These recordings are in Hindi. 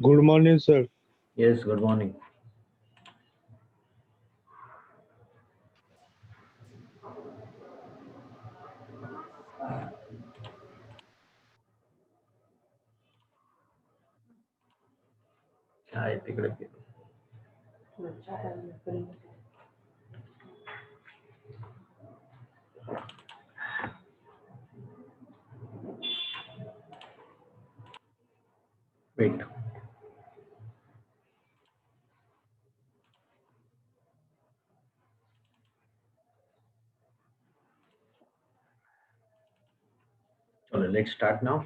Good morning, sir. Yes, good morning. Hi, take it. Wait. Chalo, let's start now.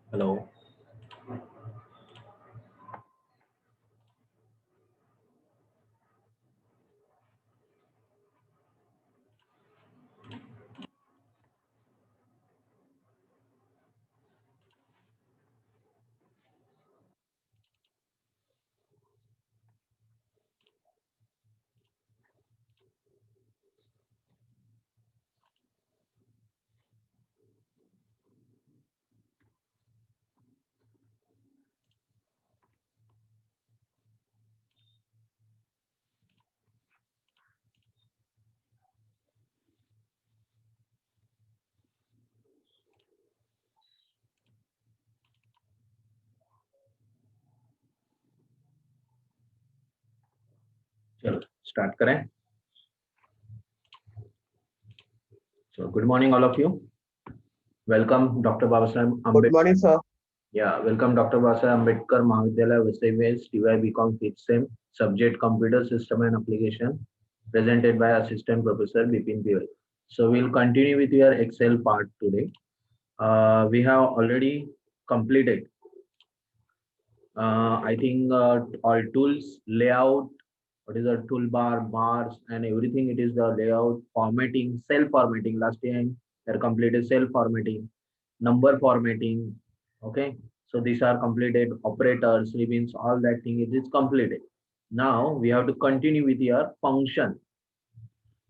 Hello. चलो start करें. So good morning, all of you. Welcome, Dr. Babasaheb Good Ambedkar. morning, sir. Yeah, welcome, Dr. Babasaheb Ambedkar Mahavidyalaya, Vasai West, TY BCom 5th Sem, subject Computer System and Application, presented by Assistant Professor Bipin Piyal. So we'll continue with your Excel part today. We have already completed I think all tools, layout, what is the toolbar, bars, and everything. It is the layout, formatting, cell formatting. Last time we are completed cell formatting, number formatting. Okay, so these are completed. Operators, ribbons, all that thing. It is completed. Now we have to continue with your function.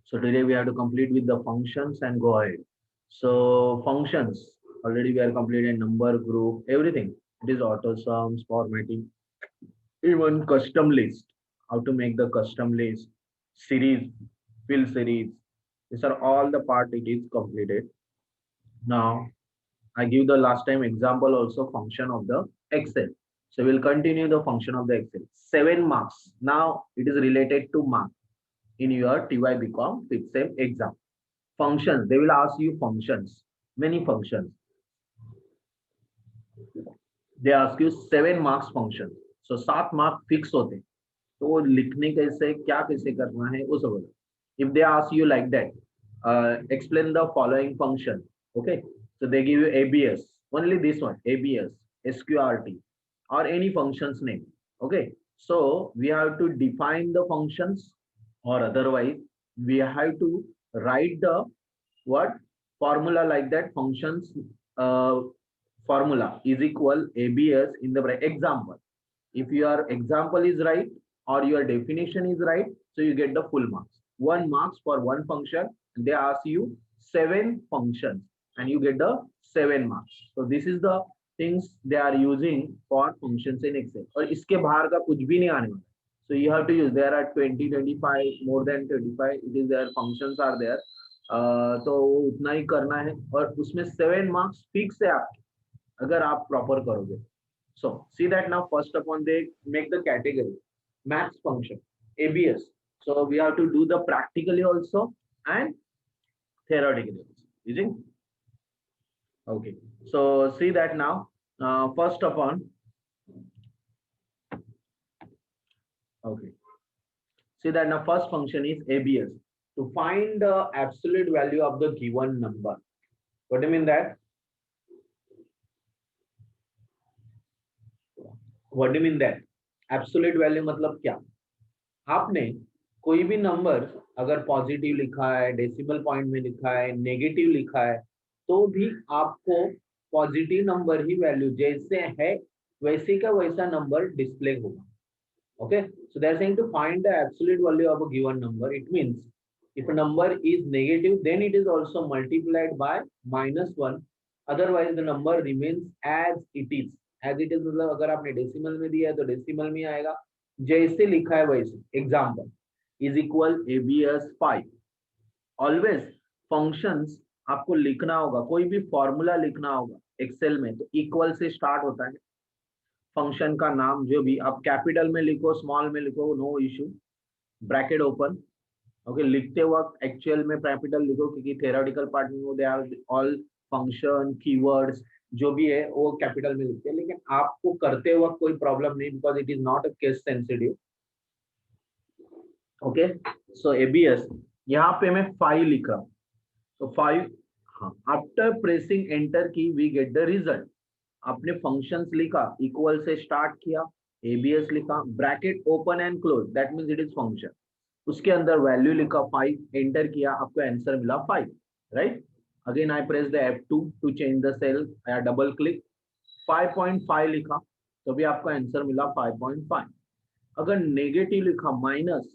So today we have to complete with the functions and go ahead. So functions already we are completed number group everything. It is auto sums formatting even custom list, how to make the custom list, series, fill series. These are all the part it is completed. Now I give the last time example also function of the Excel. So we'll continue the function of the Excel. 7 marks. Now it is related to mark in your TY BCom 5th sem exam. Functions, they will ask you functions, many functions. They ask you 7 marks function. So 7 mark fix होते. तो वो लिखने कैसे क्या कैसे करना है वो सब. If they ask you like that, explain the following function. Okay, so they give you ABS, only this one, ABS, SQRT, or any functions name. Okay, so we have to define the functions, or otherwise we have to write the what formula like that functions uh, formula is equal ABS in the example. If your example is right or your definition is right, so you get the full marks. 1 marks for one function. They ask you 7 functions and you get the 7 marks. So this is the things they are using for functions in Excel. और इसके बाहर का कुछ भी नहीं आने वाला. So you have to use. There are 20, 25, more than 25. It is there. Functions are there. तो उतना ही करना है और उसमें 7 marks फिक्स है आप अगर आप प्रॉपर करोगे. So see that now first upon they make the category maths function ABS. So we have to do the practically also and theoretically also. Using okay. So see that now first upon okay. See that now first function is ABS to find the absolute value of the given number. What do you mean that? What do you mean that? Absolute value मतलब क्या? आपने कोई भी नंबर अगर पॉजिटिव लिखा है, डेसिमल पॉइंट में लिखा है, नेगेटिव लिखा है, तो भी आपको पॉजिटिव नंबर ही वैल्यू जैसे है वैसे का वैसा नंबर डिस्प्ले होगा. Okay, so they are saying to find the absolute value of a given number. It means if a number is negative, then it is also multiplied by -1. Otherwise, the number remains as it is. As it is मतलब अगर आपने डेसिमल में दिया है तो डेसिमल में आएगा, जैसे लिखा है वैसे। Example is equal ABS 5। Always functions आपको लिखना होगा, कोई भी फॉर्मूला लिखना होगा एक्सेल में तो इक्वल से स्टार्ट होता है। फंक्शन का नाम जो भी आप कैपिटल में लिखो स्मॉल में लिखो, no issue, bracket open. Okay, लिखते वक्त एक्चुअल में कैपिटल लिखो, क्योंकि थेरोटिकल पार्ट में they are all function keywords जो भी है वो कैपिटल में लिखते हैं, लेकिन आपको करते वक्त कोई प्रॉब्लम नहीं, because it is not a case sensitive. Okay, so ABS यहाँ पे मैं 5 लिख रहा हूँ, तो 5। हाँ, आफ्टर प्रेसिंग एंटर की वी गेट द रिजल्ट। आपने फंक्शंस लिखा, इक्वल से स्टार्ट किया, ABS लिखा, bracket open and close, that means it is function. उसके अंदर वैल्यू लिखा 5, एंटर किया, आपको आंसर मिला 5, right. Again I press the F2 to change the cell, या डबल क्लिक, 5.5 लिखा, तो भी आपको आंसर मिला 5.5। अगर नेगेटिव लिखा माइनस,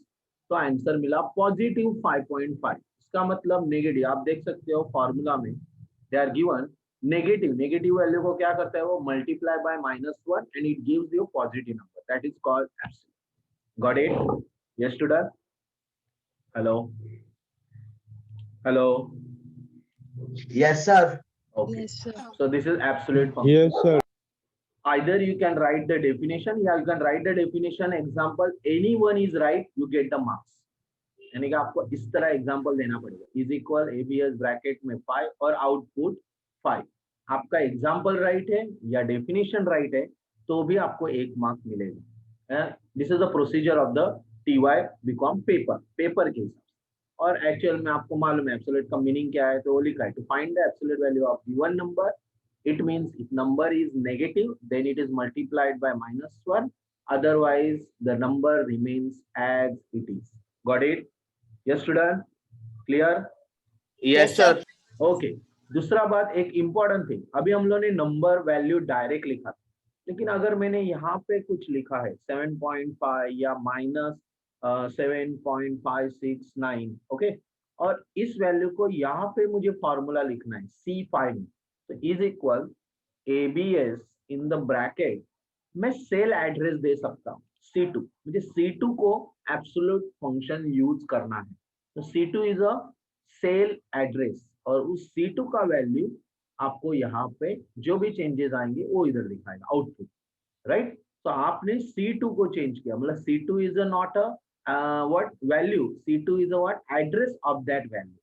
तो आंसर मिला पॉजिटिव 5.5। इसका मतलब नेगेटिव, आप देख सकते हो फॉर्मूला में they are given negative. Negative value को क्या करता है वो, multiply by -1 and it gives you positive number, that is called absolute. Got it? Yes student, hello hello. Yes, sir. Okay, Yes, sir. so this is absolute function. Yes, sir. Either you can write the definition, या you can write the definition example, anyone is right, you get the marks। यानी कि आपको इस तरह एग्जांपल देना पड़ेगा, इज इक्वल ABS ब्रैकेट में 5 और आउटपुट 5। आपका एग्जांपल राइट है या डेफिनेशन राइट है तो भी आपको 1 मार्क मिलेगा। This is the procedure of the TY BCom paper के हिसाब से। और एक्चुअल में आपको मालूम है एब्सोल्यूट का मीनिंग क्या है, तो वो लिखा है to find the absolute value of given number, it means if number is negative then it is multiplied by -1, otherwise the number remains as it is। got it? Yes student, clear? Yes, sir. Okay, दूसरा बात, एक इम्पोर्टेंट थिंग, अभी हम लोगों ने नंबर वैल्यू डायरेक्ट लिखा, लेकिन अगर मैंने यहाँ पे कुछ लिखा है 7.5 या -7.569, ओके, और इस वैल्यू को यहाँ पे मुझे फॉर्मूला लिखना है C5 में, तो is equal ABS in the bracket, मैं सेल एड्रेस दे सकता हूँ C2। मुझे C2 को एब्सोल्यूट फंक्शन यूज करना है, तो C2 is a cell address, और उस C2 का वैल्यू आपको यहाँ पे जो भी चेंजेस आएंगे वो इधर दिखाएगा आउटपुट, राइट। तो आपने C2 को चेंज किया, मतलब C2 is not a what value, C2 is a what address of that value।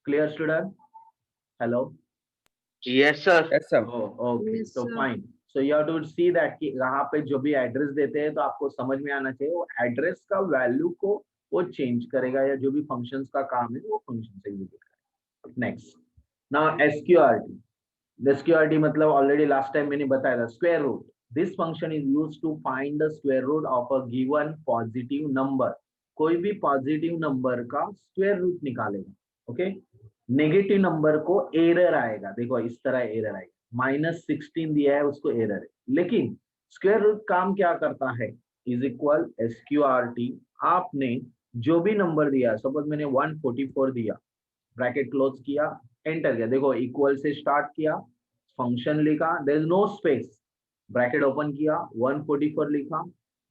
clear student, hello? Yes, sir. Yes, sir. Oh, okay, Yes, so sir. fine, so you have to see that कि यहाँ पे जो भी एड्रेस देते हैं तो आपको समझ में आना चाहिए वो एड्रेस का वैल्यू को वो चेंज करेगा, या जो भी फंक्शंस का काम है वो फंक्शन से एग्जीक्यूट करेगा। नेक्स्ट, नाउ SQRT मतलब ऑलरेडी लास्ट टाइम मैंने बताया था, square root. This function is used to find the square root of a given positive number. कोई भी पॉजिटिव नंबर का स्क्वायर रूट निकालेगा, ओके। नेगेटिव नंबर को एरर आएगा, देखो इस तरह एरर आएगा, -16 दिया है उसको एरर है, लेकिन स्क्वायर रूट काम क्या करता है, इज इक्वल SQRT। आपने जो भी नंबर दिया, सपोज मैंने 144 दिया, ब्रैकेट क्लोज किया, एंटर किया, देखो इक्वल से स्टार्ट किया, फंक्शन लिखा, there is no space, bracket open किया, 144 लिखा,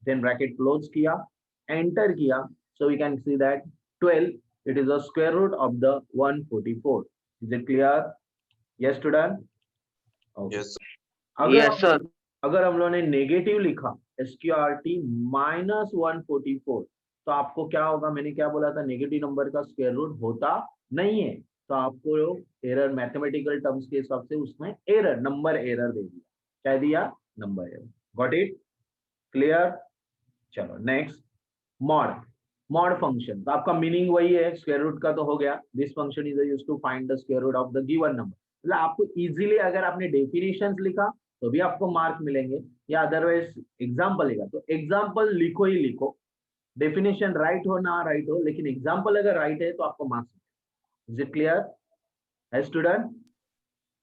देन ब्रैकेट क्लोज किया, एंटर किया, so we can see that 12 it is a square root of the 144। is it clear? Yes student, okay. Yes, sir. अगर Yes, sir. अगर हम लोगों ने नेगेटिव लिखा SQRT -144, तो आपको क्या होगा, मैंने क्या बोला था, नेगेटिव नंबर का स्क्वायर रूट होता नहीं है, तो आपको एरर मैथमेटिकल टर्म्स के हिसाब से उसमें एरर, नंबर एरर दे दिया, क्या दिया, number error. Got it? Clear? चलो नेक्स्ट, मॉड फंक्शन, तो आपका मीनिंग वही है, स्क्वायर रूट का तो हो गया, this function is used to find the square root of the given number. मतलब आपको इजीली अगर आपने डेफिनेशंस लिखा तो भी आपको मार्क मिलेंगे, या अदरवाइज एग्जांपल लेगा तो एग्जांपल लिखो ही लिखो, डेफिनेशन राइट हो ना राइट हो, लेकिन एग्जांपल अगर राइट है तो आपको मार्क्स। इज इट क्लियर है student?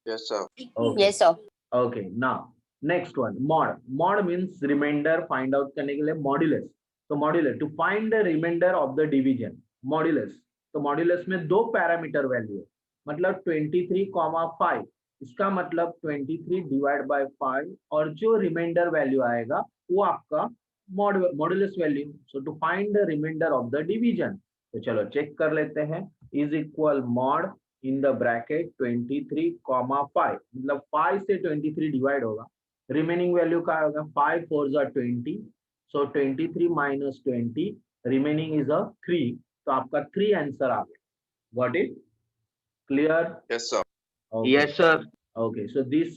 Yes, sir. Okay. Yes, sir. Okay, now next one, mod means remainder find out करने के लिए, मॉड्यूलस, तो modulus to find the remainder of the division, modulus, तो मॉड्यूलस में 2 पैरामीटर वैल्यू है, मतलब 23,5 इसका मतलब 23 डिवाइड बाय 5 और जो रिमाइंडर वैल्यू आएगा वो आपका modulus value. So to find the remainder of the division, तो चलो चेक कर लेते हैं। Is equal mod in the bracket 23 comma 5, मतलब 5 से 23 डिवाइड होगा, रिमेनिंग वैल्यू क्या होगा, 5 4 जा 20, सो 23 माइनस 20, रिमेनिंग इज अ 3, तो आपका 3 आंसर आ गया। Got it? Clear? Yes, sir. Okay. Yes, sir. Okay, so this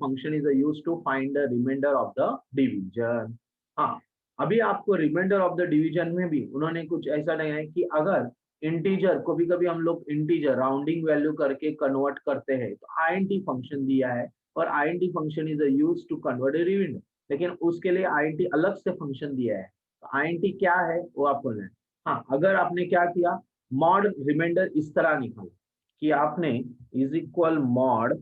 function is used to find the remainder of the division. हाँ, अभी आपको रिमाइंडर ऑफ द डिवीजन में भी उन्होंने कुछ ऐसा नहीं है कि अगर इंटीजर को भी कभी हम लोग इंटीजर राउंडिंग वैल्यू करके कन्वर्ट करते हैं तो आईएनटी फंक्शन दिया है, और INT function is used to convert a remainder, लेकिन उसके लिए आईएनटी अलग से फंक्शन दिया है। तो आईएनटी क्या है वो आपको लेना है। हाँ, अगर आपने क्या किया, मॉड रिमाइंडर इस तरह निकाला कि आपने इज इक्वल मॉड,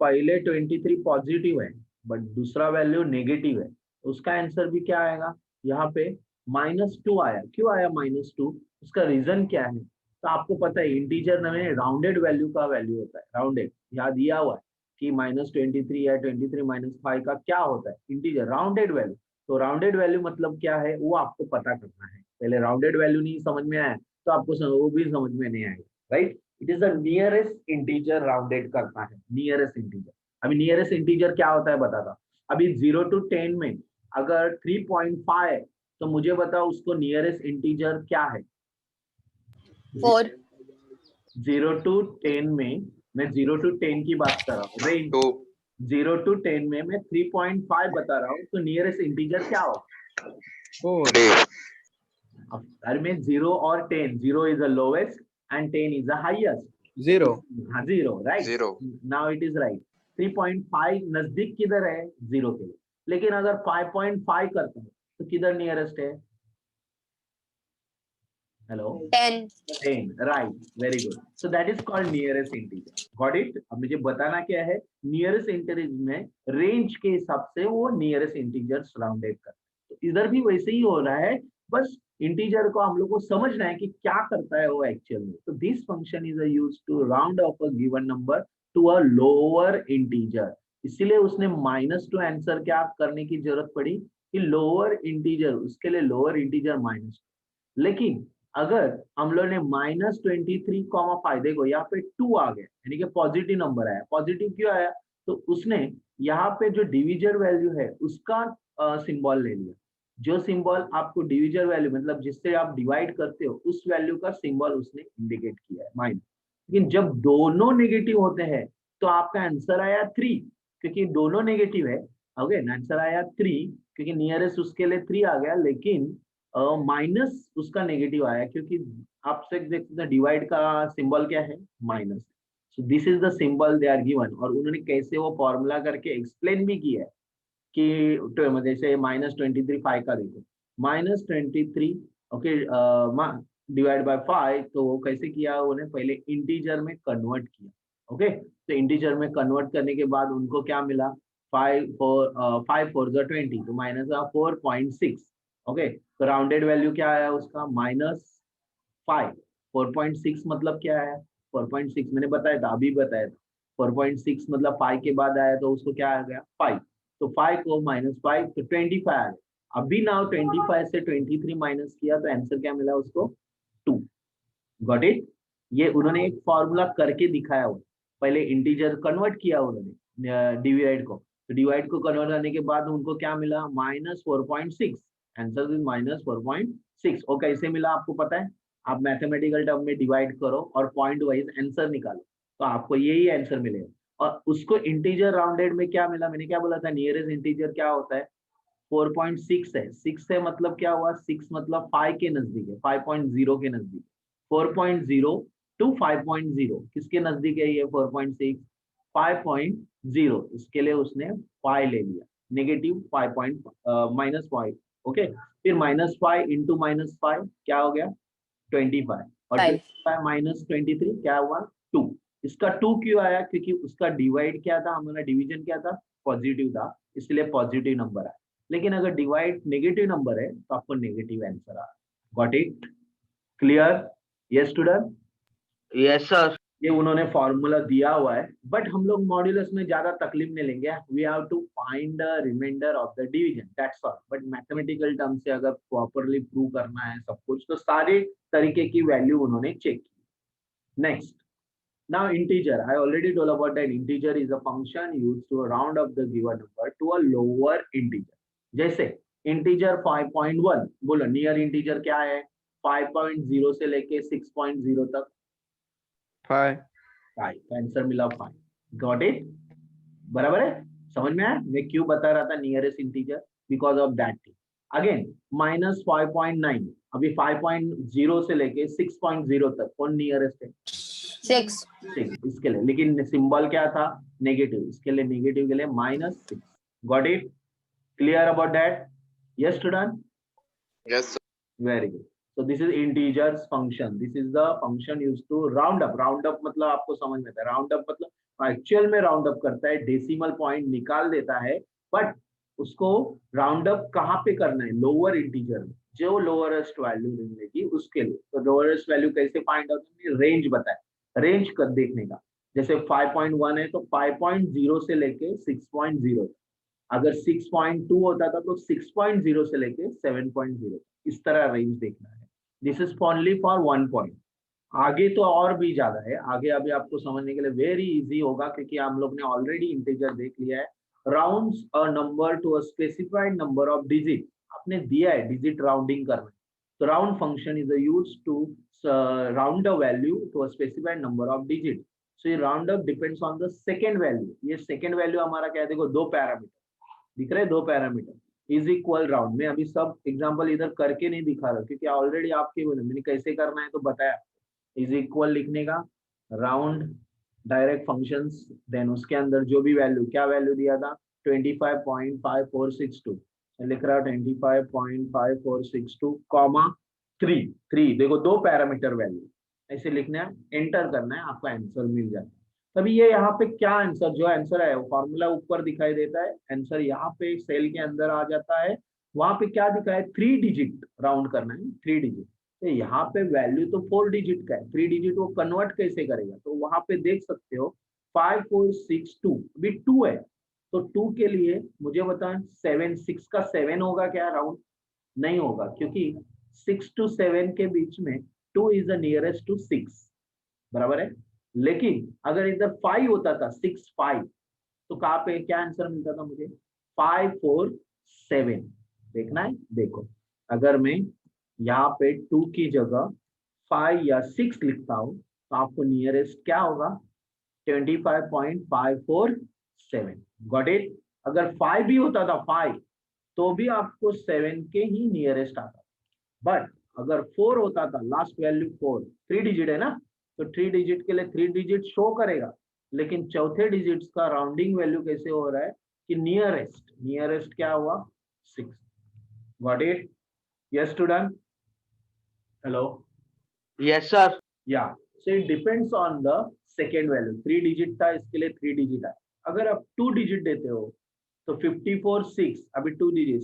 पहले 23 पॉजिटिव है बट दूसरा वैल्यू नेगेटिव है, उसका आंसर भी क्या आएगा, यहाँ पे -2 आया। क्यों आया -2? उसका रीजन क्या है? तो आपको पता है इंटीजर में राउंडेड वैल्यू का वैल्यू होता है, राउंडेड यहाँ दिया हुआ है कि -23 या 23 -5 का क्या होता है, इंटीजर राउंडेड वैल्यू। तो राउंडेड वैल्यू मतलब क्या है वो आपको पता करना है। पहले राउंडेड वैल्यू नहीं समझ में आया तो आपको वो भी समझ में नहीं आएगा, right? It is the nearest integer rounded करना है, नियरेस्ट इंटीजर। अभी नियरेस्ट इंटीजर क्या होता है बताता। अभी 0 to 10 में अगर 3.5 है तो मुझे बताओ उसको नियरेस्ट इंटीजर क्या है? 4, 0 to 10 में, मैं 0 to 10 की बात कर रहा हूँ, रेंज 2. 0 to 10 में मैं 3.5 बता रहा हूँ, तो नियरेस्ट इंटीजर क्या हो? 3. अरे में 0 और 10, 0 is the lowest and 10 is the highest. 0. हाँ 0, right? 0. Now it is right. 3.5 नजदीक किधर है? 0 के लिए। लेकिन अगर 5.5 करता है तो किधर नियरेस्ट है? Hello? 10, 10, right? Very good. So that is called nearest integer. Got it? अब मुझे बताना क्या है, नियरेस्ट इंटीजर में रेंज के हिसाब से वो नियरेस्ट इंटीजर राउंडेड करते हैं। तो इधर भी वैसे ही हो रहा है, बस इंटीजर को हम लोग को समझना है कि क्या करता है वो एक्चुअल में। तो this function is used to round off a given number to a lower integer. इसीलिए उसने -2 आंसर क्या करने की जरूरत पड़ी कि लोअर इंटीजर, उसके लिए लोअर इंटीजर -2। लेकिन अगर हम लोग ने -23,5, देखो यहाँ पे 2 आ गया, यानी कि पॉजिटिव नंबर आया। पॉजिटिव क्यों आया? तो उसने यहाँ पे जो डिविजर वैल्यू है उसका सिंबल ले लिया। जो सिंबल आपको डिविजर वैल्यू मतलब जिससे आप डिवाइड करते हो उस वैल्यू का सिंबल उसने इंडिकेट किया है, माइनस। लेकिन जब दोनों नेगेटिव होते हैं तो आपका आंसर आया 3, क्योंकि दोनों नेगेटिव है। ओके, आंसर आया 3 क्योंकि नियरेस्ट उसके लिए 3 आ गया, लेकिन माइनस उसका नेगेटिव आया क्योंकि आप देख सकते हैं डिवाइड का सिंबल क्या है, minus. So this is the symbol they are given, और उन्होंने कैसे वो फॉर्मूला करके एक्सप्लेन भी किया है कि जैसे -23 5 का देखो, -23 ओके डिवाइड बाय 5, तो वो कैसे किया, उन्हें पहले इंटीजर में कन्वर्ट किया। ओके, तो इंटीजर में कन्वर्ट करने के बाद उनको क्या मिला, 5 4 जा 20, तो -4.6। ओके, तो राउंडेड वैल्यू क्या आया उसका, -5। 4.6 मतलब क्या है, 4.6 मैंने बताया था, अभी बताया था। 4.6 मतलब 5 के बाद आया तो उसको क्या आ गया, 5। तो 5 को -5 तो 25 आ गया। अभी नाउ 25 से 23 माइनस किया तो आंसर क्या मिला उसको, 2। Got it? ये उन्होंने एक फॉर्मूला करके दिखाया हुआ। पहले इंटीजर कन्वर्ट किया उन्होंने डिवाइड को, तो डिवाइड को कन्वर्ट करने के बाद उनको क्या मिला, -4.6। Answer is -4.6। और कैसे मिला आपको पता है, आप मैथमेटिकल टर्म में डिवाइड करो और पॉइंट वाइज आंसर निकालो तो आपको यही आंसर मिलेगा। और उसको इंटीजर राउंडेड में क्या मिला, मैंने क्या बोला था, नियरेस्ट इंटीजर क्या होता है, 4.6 है। 6 है मतलब क्या हुआ, 6 मतलब 5 के नजदीक है, 5.0 के नजदीक। 4.0 टू 5.0 किसके नजदीक है ये 4.6, 5.0। इसके लिए उसने 5 ले लिया, नेगेटिव -5। ओके, फिर -5 इंटू -5 क्या हो गया, 25, और 5, 25 -23 क्या हुआ, 2। इसका 2 क्यों आया, क्योंकि उसका डिवाइड क्या था, हमारा डिवीजन क्या था, पॉजिटिव था, इसलिए पॉजिटिव नंबर आया। लेकिन अगर डिवाइड नेगेटिव नंबर है तो आपको नेगेटिव आंसर आ। Got it? Clear? Yes student? Yes, sir. ये उन्होंने फॉर्मूला दिया हुआ है, बट हम लोग मॉड्यूलस में ज्यादा तकलीफ नहीं लेंगे. We have to find the remainder of the division, that's all. But mathematical term से अगर प्रॉपरली प्रूव करना है सब कुछ, तो सारे तरीके की वैल्यू उन्होंने चेक की. Next, now integer, I already told about that. Integer is a function used to round up the given number to a lower integer. जैसे integer 5.1, बोलो नियर इंटीजर क्या है? 5.0 से लेके 6.0 तक 5. 5. तो आंसर मिला 5. Got it? बराबर है? समझ में आया मैं क्यों बता रहा था nearest integer? Because of that thing. Again -5.9, अभी 5.0 से लेके 6.0 तक कौन नियरेस्ट है? 6. 6 इसके लिए, लेकिन सिंबल क्या था? नेगेटिव. इसके लिए नेगेटिव के लिए -6. Got it? Clear about that? Yes student? Yes, sir. Very good. So this is integers function. This is the function used to round up. Round up मतलब आपको समझ में आता है. राउंड अप मतलब एक्चुअल में राउंड अप करता है, डेसिमल पॉइंट निकाल देता है, बट उसको राउंड अप कहाँ पे करना है? लोअर इंटीजर में, जो लोअरेस्ट वैल्यू मिलेगी उसके लिए. तो लोअरेस्ट वैल्यू कैसे फाइंड आउट? रेंज बताए, रेंज कर देखने का. जैसे 5.1 है तो 5.0 से लेके 6.0. अगर 6.2 होता था तो 6.0 से लेके 7.0. इस तरह रेंज देखना है. This is only for 1 point. आगे तो और भी ज्यादा है. आगे अभी आपको समझने के लिए वेरी इजी होगा, क्योंकि हम लोग ने ऑलरेडी इंटीजर देख लिया है. Rounds a number to a specified number of digit. आपने दिया है डिजिट राउंडिंग करना. तो round function is used to round a value to a specified number of digit. So ये round up depends on the second value. ये सेकेंड वैल्यू हमारा क्या है? देखो दो पैरामीटर दिख रहे हैं, दो पैरामीटर. इज इक्वल राउंड में अभी सब एग्जांपल इधर करके नहीं दिखा रहा, क्योंकि ऑलरेडी आपके मैंने कैसे करना है तो बताया. इज इक्वल लिखने का, राउंड डायरेक्ट फंक्शंस, देन उसके अंदर जो भी वैल्यू, क्या वैल्यू दिया था? 25.5462. लिख रहा 25.5462 कॉमा 3. देखो दो पैरामीटर वैल्यू ऐसे लिखना है, एंटर करना है, आपका आंसर मिल जाता है. तभी ये यहाँ पे क्या आंसर, जो आंसर है वो फॉर्मूला ऊपर दिखाई देता है, आंसर यहाँ पे सेल के अंदर आ जाता है. वहां पे क्या दिखा है? 3 डिजिट राउंड करना है, 3 डिजिट. तो यहाँ पे वैल्यू तो 4 डिजिट का है, 3 डिजिट वो कन्वर्ट कैसे करेगा? तो वहां पे देख सकते हो 5462, अभी 2 है तो 2 के लिए मुझे बताएं 7, 6 का 7 होगा क्या राउंड? नहीं होगा, क्योंकि 6 to 7 के बीच में 2 इज द नियरेस्ट टू 6. बराबर है. लेकिन अगर इधर 5 होता था, 6 5, तो कहाँ पे क्या आंसर मिलता था मुझे? 547. देखना है, देखो अगर मैं यहाँ पे 2 की जगह 5 या 6 लिखता हूँ तो आपको नियरेस्ट क्या होगा? 25.547. Got it? अगर 5 भी होता था 5, तो भी आपको 7 के ही नियरेस्ट आता. बट अगर 4 होता था, लास्ट वैल्यू 4, 3 डिजिट है ना, तो 3 डिजिट के लिए 3 डिजिट शो करेगा, लेकिन चौथे डिजिट का राउंडिंग वैल्यू कैसे हो रहा है कि नियरेस्ट. नियरेस्ट क्या हुआ? 6. Got it? Yes student? Hello? Yes, sir. या. So it depends on the second value. 3 digit था, इसके लिए 3 डिजिट है. अगर आप 2 डिजिट देते हो तो 54 6, अभी 2 डिजिट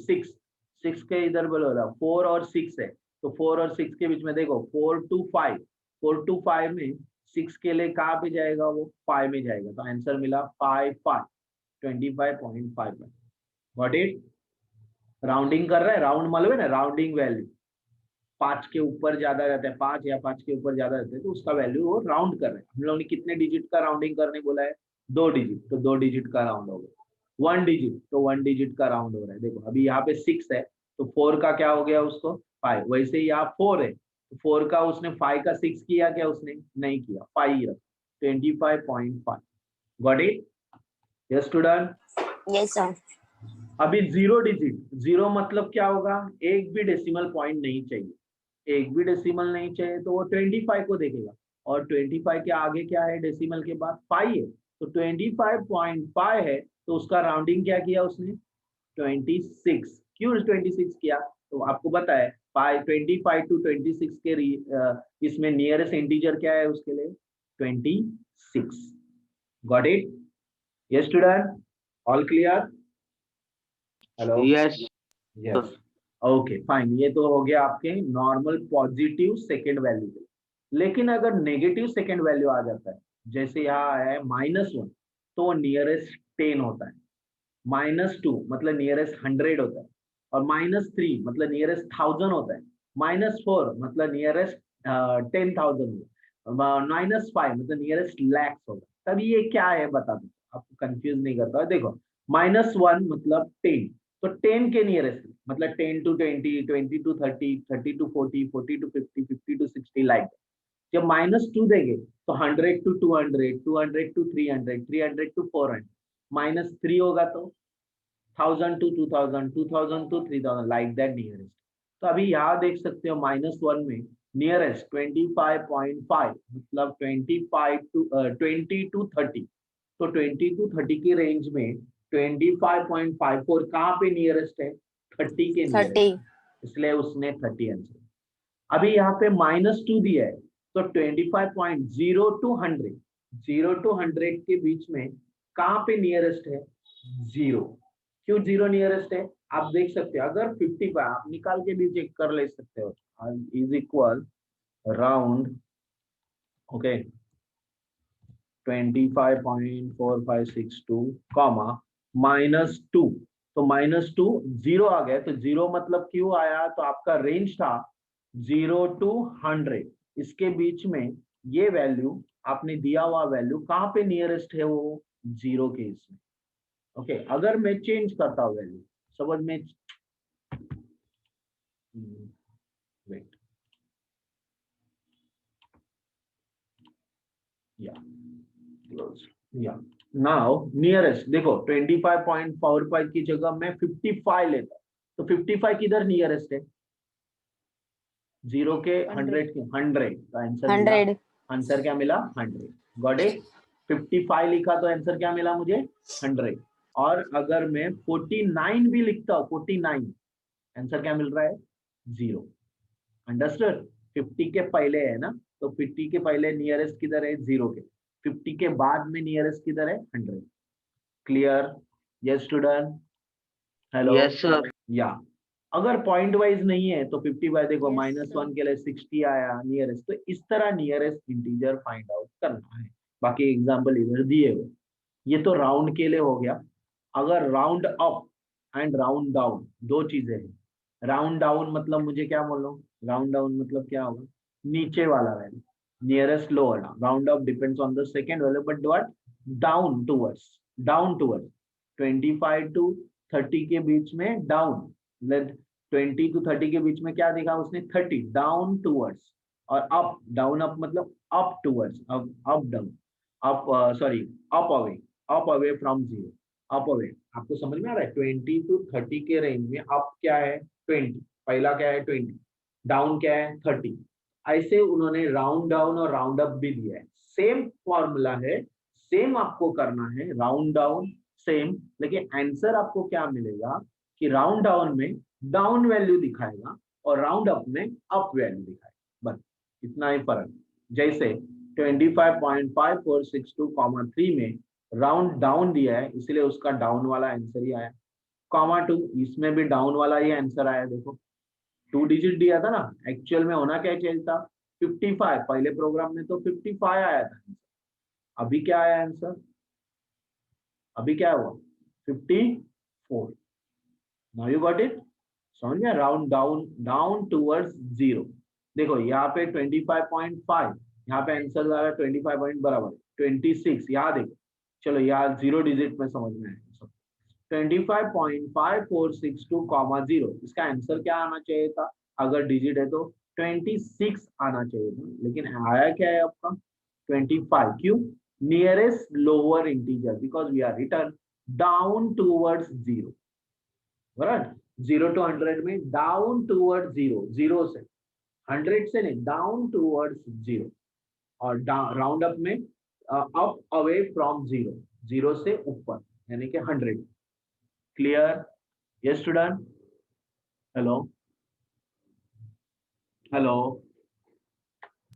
6 के इधर बोलो रहा 4 और 6 है, तो 4 और 6 के बीच में देखो 4 to 5, 4 to 5 में 6 के लिए कहाँ पे जाएगा? वो 5 में जाएगा. तो आंसर मिला 25.55. Got it? राउंडिंग कर रहा है, राउंड मालूम है ना, राउंडिंग वैल्यू 5 के ऊपर ज्यादा रहता है, 5 या 5 के ऊपर ज्यादा रहता है, तो उसका वैल्यू वो राउंड कर रहे हैं. हम लोगों ने कितने डिजिट का राउंडिंग करने बोला है? 2 डिजिट, तो 2 डिजिट का राउंड हो गया. 1 डिजिट, तो 1 डिजिट का राउंड हो रहा है. देखो अभी यहाँ पे 6 है तो 4 का क्या हो गया उसको? 5. वैसे ही यहाँ 4 है तो 4 का उसने 5 का 6 किया क्या? उसने नहीं किया, 5 ही रखा. 25.5. Got it? Yes student? Yes, sir. अभी 0 डिजिट, 0 मतलब क्या होगा? एक भी डेसिमल पॉइंट नहीं चाहिए. एक भी डेसिमल नहीं चाहिए तो वो 25 को देखेगा, और 25 के आगे क्या है? डेसिमल के बाद 5 है, तो 25.5 है, तो उसका राउंडिंग क्या किया उसने? 26. क्यों 26 किया? तो आपको पता है 25 to 26 के इसमें नियरेस्ट इंटीजर क्या है उसके लिए? 26. Got it? Yes student? All clear? Hello? Yes. Yes. Okay fine. ये तो हो गया आपके नॉर्मल पॉजिटिव सेकेंड वैल्यू. लेकिन अगर नेगेटिव सेकेंड वैल्यू आ जाता है, जैसे यहाँ आया है -1, तो वो नियरेस्ट 10 होता है। -2 मतलब नियरेस्ट 100 होता है, और -3 मतलब नियरेस्ट 1000 होता है, -4 मतलब नियरेस्ट 10,000 होता है, -5 मतलब नियरेस्ट लैक्स होता है। तब ये क्या है बता दो, आपको कंफ्यूज नहीं करता। देखो -1 मतलब 10, तो 10 के नियरेस्ट मतलब 10 to 20, 20 to 30, 30 to 40, 40 to 50, 50 to 60 like. जब -2 देंगे तो 100 to 200, 200 to 300, 300 to 400, -3 होगा तो 1000 to 2000, 2000 to 3000 like that nearest. तो अभी यहाँ देख सकते हो -1 में नियरेस्ट 25.5 मतलब 20 to 30, तो 20 to 30 की रेंज में 25.54 कहाँ पे नियरेस्ट है? 30 के 30. नियरेस्ट, इसलिए उसने 30 आंसर। अभी यहाँ पे -2 दिया है, तो 25.0 to 100, 0 to 100 के बीच में कहाँ पे नियरेस्ट है? 0। क्यों 0 नियरेस्ट है? आप देख सकते हो, अगर 55 आप निकाल के भी चेक कर ले सकते हो, is equal round, okay, 25.4562 comma -2, तो -2 0 आ गया, तो 0 मतलब क्यों आया? तो आपका रेंज था 0 to 100, इसके बीच में ये वैल्यू आपने दिया हुआ वैल्यू कहाँ पे नियरेस्ट है? वो 0 के इसमें। ओके, अगर मैं चेंज करता हूँ वैल्यू, समझ में, वेट, या नाउ नियरेस्ट देखो 25.45 की जगह मैं 55 लेता, तो 55 किधर नियरेस्ट है? 0 के 100 के 100, तो आंसर मिला, 100. आंसर क्या मिला? 100। Got it? 55 लिखा तो आंसर क्या मिला मुझे? 100। और अगर मैं 49 भी लिखता हूँ, 49, आंसर क्या मिल रहा है? 0। अंडरस्टूड? 50 के पहले है ना, तो 50 के पहले नियरेस्ट किधर है? 0 के। 50 के बाद में नियरेस्ट किधर है? 100। Clear? Yes student? Hello? Yes, sir. या अगर पॉइंट वाइज नहीं है तो 55 देखो, Yes, sir. -1 के लिए 60 आया नियरेस्ट, तो इस तरह नियरेस्ट इंटीजर फाइंड आउट करना है। बाकी एग्जांपल इधर दिए हुए, ये तो राउंड के लिए हो गया। अगर round up and round down दो चीजें हैं, राउंड डाउन मतलब मुझे क्या बोलो, राउंड डाउन मतलब क्या होगा? नीचे वाला value, nearest lower, round up depends on the second value, but what? Down towards, down towards 25 to 30 के बीच में डाउन, 20 to 30 के बीच में क्या देखा उसने? 30, डाउन टुवर्ड्स। और अप, डाउन अप मतलब up towards, up down, up, sorry, up away, up away from 0, up away. आपको समझ में आ रहा है? 20 to 30 के रेंज में अप क्या है? 20, पहला क्या है? 20, डाउन क्या है? 30। ऐसे उन्होंने राउंड डाउन और राउंड अप भी दिया है, सेम फॉर्मूला है, सेम आपको करना है, राउंड डाउन सेम, लेकिन आंसर आपको क्या मिलेगा कि राउंड डाउन में डाउन वैल्यू दिखाएगा और राउंड अप में अप वैल्यू दिखाएगा, बस इतना ही फर्क। जैसे 25.5462, 3 में राउंड डाउन दिया है, इसलिए उसका डाउन वाला आंसर ही आया। -2, इसमें भी डाउन वाला ही आंसर आया। देखो 2 डिजिट दिया था ना, एक्चुअल में होना क्या चाहिए था? 55, पहले प्रोग्राम में तो 55 आया था, अभी क्या आया आंसर? अभी क्या हुआ? 54। Now you got it? समझ में? Round down, down towards 0। देखो यहाँ पे 25.5, यहाँ पे आंसर आ रहा है 25 पॉइंट बराबर 26, यहाँ देखो, चलो यहाँ 0 डिजिट में समझ में आया। 25.5462, 0, इसका आंसर क्या आना चाहिए था? अगर डिजिट है तो 26 आना चाहिए था, लेकिन आया क्या है आपका? 25। क्यों? Nearest lower integer, because we are return down towards 0, बराबर? 0 to 100 में डाउन टूवर्ड 0, 0 से 100 से नहीं, डाउन टूवर्ड्स 0, और राउंड अप में अप अवे फ्रॉम 0, 0 से ऊपर यानी कि 100। Clear? Yes student? Hello? Hello?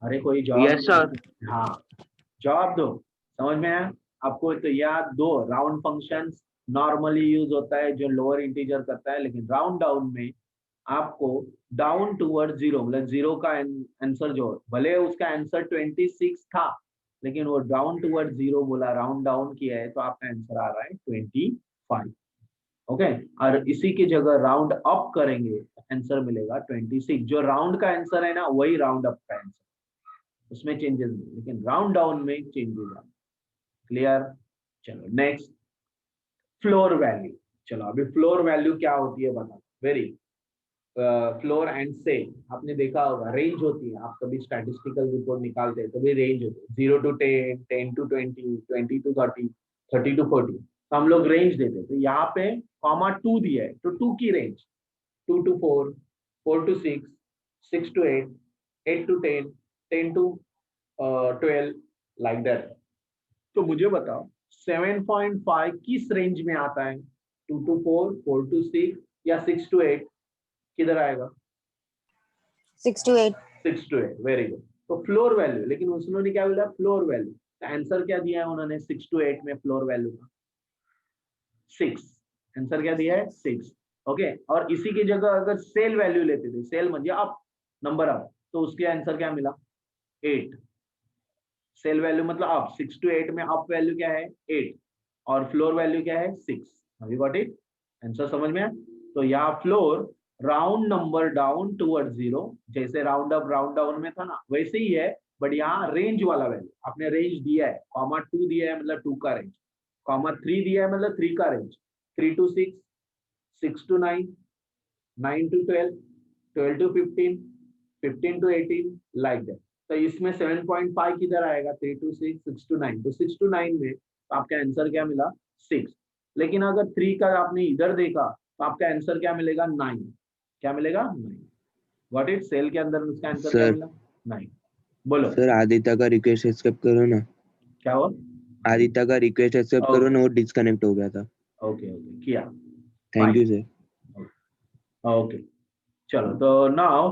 अरे कोई जवाब Yes, sir. दो। हाँ, जवाब दो। समझ में आया आपको? तो याद दो, राउंड फंक्शंस नॉर्मली यूज होता है जो लोअर इंटीजर करता है, लेकिन राउंड डाउन में आपको डाउन टूवर्ड जीरो, मतलब जीरो का आंसर जो भले उसका आंसर 26 था, लेकिन वो डाउन टूवर्ड जीरो बोला, राउंड डाउन किया है, तो आपका आंसर आ रहा है 25। ओके, और इसी की जगह राउंड अप करेंगे, आंसर मिलेगा 26। जो राउंड का आंसर है ना, वही राउंड अप का आंसर, उसमें चेंजेस नहीं, लेकिन राउंड डाउन में चेंजेस आ। क्लियर? चलो नेक्स्ट, फ्लोर वैल्यू। चलो अभी फ्लोर वैल्यू क्या होती है बता। वेरी फ्लोर एंड सेल, आपने देखा होगा रेंज होती है, आप कभी स्टैटिस्टिकल रिपोर्ट निकालते हैं तभी रेंज होती है, 0 to 10, 10 to 20, 20 to 30, 30 to 40, तो हम लोग रेंज देते हैं। तो यहाँ पे कॉमा 2 दिया है, तो 2 की range 2 to 4, 4 to 6, 6 to 8, 8 to 10, 10 to 12, like that. तो मुझे बताओ 7.5 किस रेंज में आता है? 2 to 4, 4 to 6 या 6 to 8? किधर आएगा? 6 to 8. 6 to 8, very good. तो फ्लोर वैल्यू, लेकिन उन्होंने क्या बोला? Floor value. तो आंसर क्या दिया है उन्होंने 6 to 8 में? फ्लोर वैल्यू का 6, आंसर क्या दिया है? 6। ओके, और इसी की जगह अगर सेल वैल्यू लेते थे, सेल म्हणजे अप, नंबर अप, तो उसके आंसर क्या मिला? 8। सेल वैल्यू मतलब अप, 6 to 8 में अप वैल्यू क्या है? 8, और फ्लोर वैल्यू क्या है? 6। Have you got it? Answer समझ में आया? तो यहाँ floor round number down toward zero, जैसे राउंड अप राउंड डाउन में था ना, वैसे ही है, बट यहाँ रेंज वाला वैल्यू आपने रेंज दिया है, कॉमा 2 दिया है मतलब 2 का रेंज, कॉमा 3 दिया है मतलब 3 का range, 3 to 6, 6 to 9, 9 to 12, 12 to 15, 15 to 18, like that. तो इसमें 7.5 किधर आएगा? 3 to 6, 6 to 9, तो 6 to 9 में तो आपका आंसर क्या मिला? 6। लेकिन अगर 3 का आपने इधर देखा तो आपका आंसर क्या मिलेगा? 9। क्या मिलेगा? 9। What it? सेल के अंदर उसका आंसर क्या सर मिला? 9। बोलो सर आदित्य का रिक्वेस्ट एक्सेप्ट करो ना। क्या हुआ? आदित्य का रिक्वेस्ट एक्सेप्ट करो ना, वो डिस्कनेक्ट हो गया था। ओके ओके, किया। Thank you sir. ओके, चलो तो now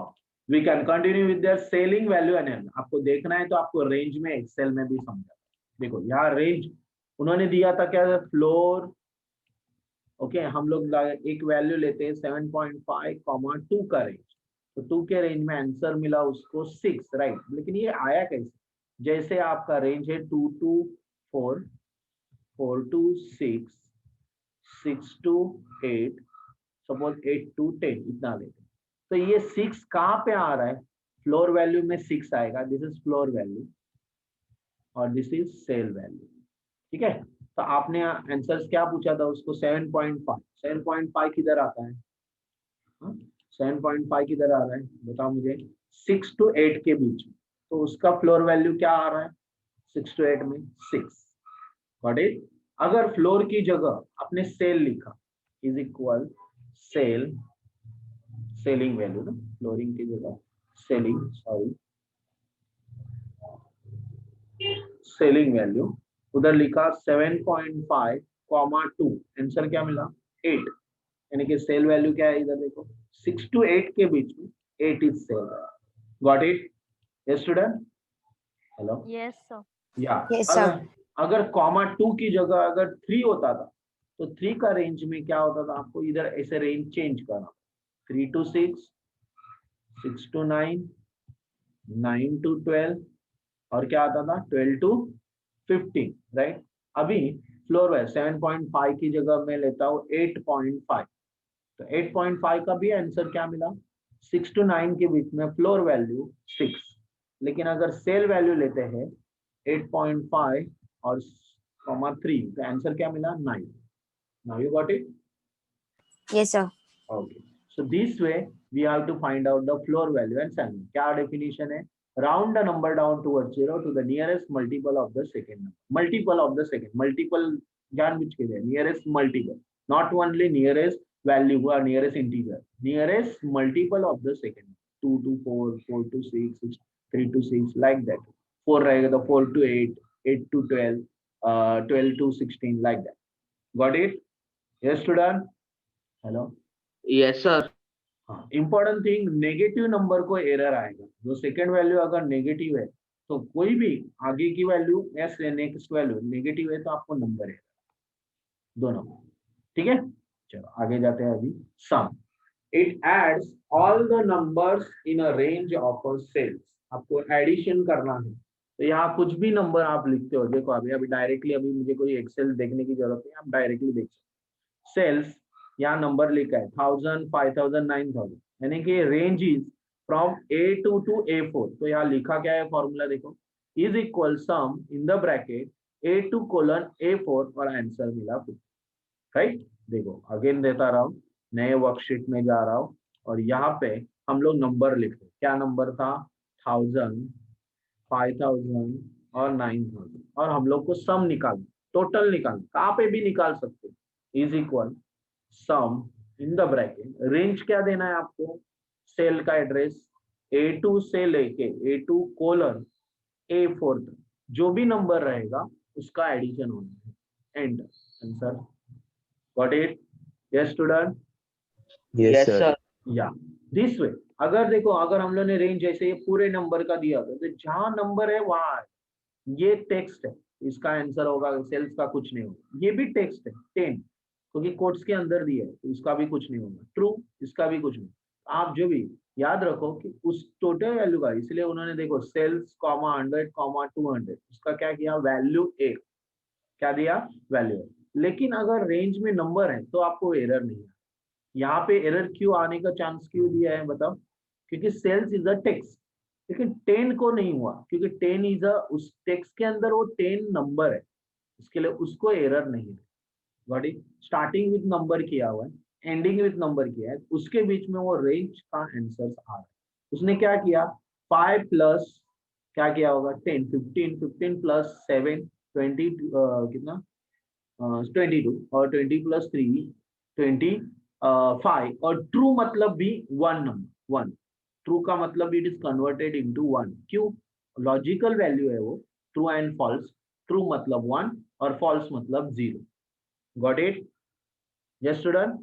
we can continue with their ceiling value and आपको देखना है तो आपको रेंज में एक्सेल में भी समझा। देखो यहाँ रेंज उन्होंने दिया था क्या? फ्लोर। ओके, हम लोग एक वैल्यू लेते हैं 7.5, 2 का रेंज, तो 2 के रेंज में आंसर मिला उसको 6, राइट। लेकिन ये आया कैसे? जैसे आपका रेंज है 2 to 4, 4 to 6, 6 to 8, suppose 8 to 10, इतना लेते हैं। तो ये 6 कहाँ पे आ रहा है? फ्लोर वैल्यू में 6 आएगा, दिस इज फ्लोर वैल्यू और दिस इज सेल वैल्यू। ठीक है, तो आपने आंसर्स क्या पूछा था उसको? 7.5। 7.5 किधर आता है? 7.5 किधर आ रहा है बताओ मुझे? 6 to 8 के बीच में, तो उसका फ्लोर वैल्यू क्या आ रहा है 6 to 8 में? 6। Got it? अगर फ्लोर की जगह आपने सेल लिखा is equal cell, ceiling value ना, फ्लोरिंग की जगह सेलिंग, सॉरी सेलिंग वैल्यू, उधर लिखा 7.5, 2, आंसर क्या मिला? 8। यानी कि सेल वैल्यू क्या है इधर देखो, 6 to 8 के बीच में 8 is cell. Got it? Yes student? Hello? Yes, sir. या Yes, sir. अगर कॉमा 2 की जगह अगर 3 होता था तो 3 का रेंज में क्या होता था? आपको इधर ऐसे रेंज चेंज करना, 3 to 6, 6 to 9, 9 to 12, और क्या आता था? 12 to 15, राइट। अभी फ्लोर वैल्यू 7.5 की जगह मैं लेता हूँ 8.5, तो 8.5 का भी आंसर क्या मिला? 6 to 9 के बीच में फ्लोर वैल्यू 6। लेकिन अगर सेल वैल्यू लेते हैं 8.5 और कॉमा 3, तो आंसर क्या मिला? 9। Now you got it? Yes, sir. Okay. So this way we have to find out the floor value and selling. क्या definition है? Round the number down towards zero to the nearest multiple of the second number. Multiple of the second. Multiple जानबूझ के दिया, nearest multiple. Not only nearest value or nearest integer. Nearest multiple of the second. 2 to 4, 4 to 6, 3 to 6, like that. 4 रहेगा तो 4 to 8, 8 to 12, 12 to 16, like that. Got it? Yes, student? Hello? Yes, sir. हाँ, इंपॉर्टेंट थिंग, नेगेटिव नंबर को एरर आएगा। जो सेकेंड वैल्यू अगर नेगेटिव है तो कोई भी आगे की वैल्यू या नेक्स्ट वैल्यू नेगेटिव है तो आपको नंबर है दोनों। ठीक है, चलो आगे जाते हैं अभी सम। It adds all the numbers in a range of a cells. आपको एडिशन करना है, तो यहाँ कुछ भी नंबर आप लिखते हो, देखो अभी डायरेक्टली अभी मुझे कोई एक्सेल देखने की जरूरत नहीं, आप डायरेक्टली देख सकते। सेल्स यहाँ नंबर लिखा है 1000, 5000, 9000, यानी कि range is from A2 to A4। तो यहाँ लिखा क्या है फॉर्मूला देखो, is equal some in the bracket A2 colon A4 और आंसर मिला फिर, राइट। देखो अगेन देता रहा हूँ, नए वर्कशीट में जा रहा हूँ और यहाँ पे हम लोग नंबर लिखते, क्या नंबर था 1000, 5000 और 9000, और हम लोग को सम निकालना, टोटल निकालना, कहाँ पे भी निकाल सकते, is equal some in the bracket, range क्या देना है आपको, सेल का एड्रेस A2 से लेके A2 कोलन A4 तक जो भी नंबर रहेगा उसका एडिशन होना है, and answer. Got it? Yes, student? Yes, Yes, sir. sir. Yeah. This way. अगर देखो, अगर हम लोग ने रेंज जैसे ये पूरे नंबर का दिया था, तो जहां नंबर है वहां ये टेक्स्ट है, इसका आंसर होगा, सेल्स का कुछ नहीं होगा। ये भी टेक्स्ट है 10, क्योंकि कोट्स के अंदर दिया है, तो इसका भी कुछ नहीं होगा। ट्रू, इसका भी कुछ नहीं। आप जो भी याद रखो कि उस टोटल वैल्यू का, इसलिए उन्होंने देखो सेल्स 100, 200, उसका क्या किया, वैल्यू ए, क्या दिया, वैल्यू। लेकिन अगर रेंज में नंबर है तो आपको एरर नहीं है। यहाँ पे एरर क्यों आने का चांस क्यों दिया है बताओ, क्योंकि सेल्स इज अ टेक्स्ट, लेकिन 10 को नहीं हुआ, क्योंकि 10 इज अ, उस टेक्स्ट के अंदर वो 10 नंबर है, इसके लिए उसको एरर नहीं है। Got it? Starting with number किया हुआ है, एंडिंग विथ नंबर किया है, उसके बीच में वो रेंज का आंसर आ रहा है। उसने क्या किया, 5 प्लस क्या किया होगा 10, 15, 15 प्लस 7, 20, कितना 22, और 20 प्लस 3, 25, और ट्रू मतलब भी 1 नंबर, 1। ट्रू का मतलब इट इज कन्वर्टेड इनटू 1, क्यों, लॉजिकल वैल्यू है वो, ट्रू एंड फॉल्स। ट्रू मतलब 1 और फॉल्स मतलब 0। Got it? Yes student?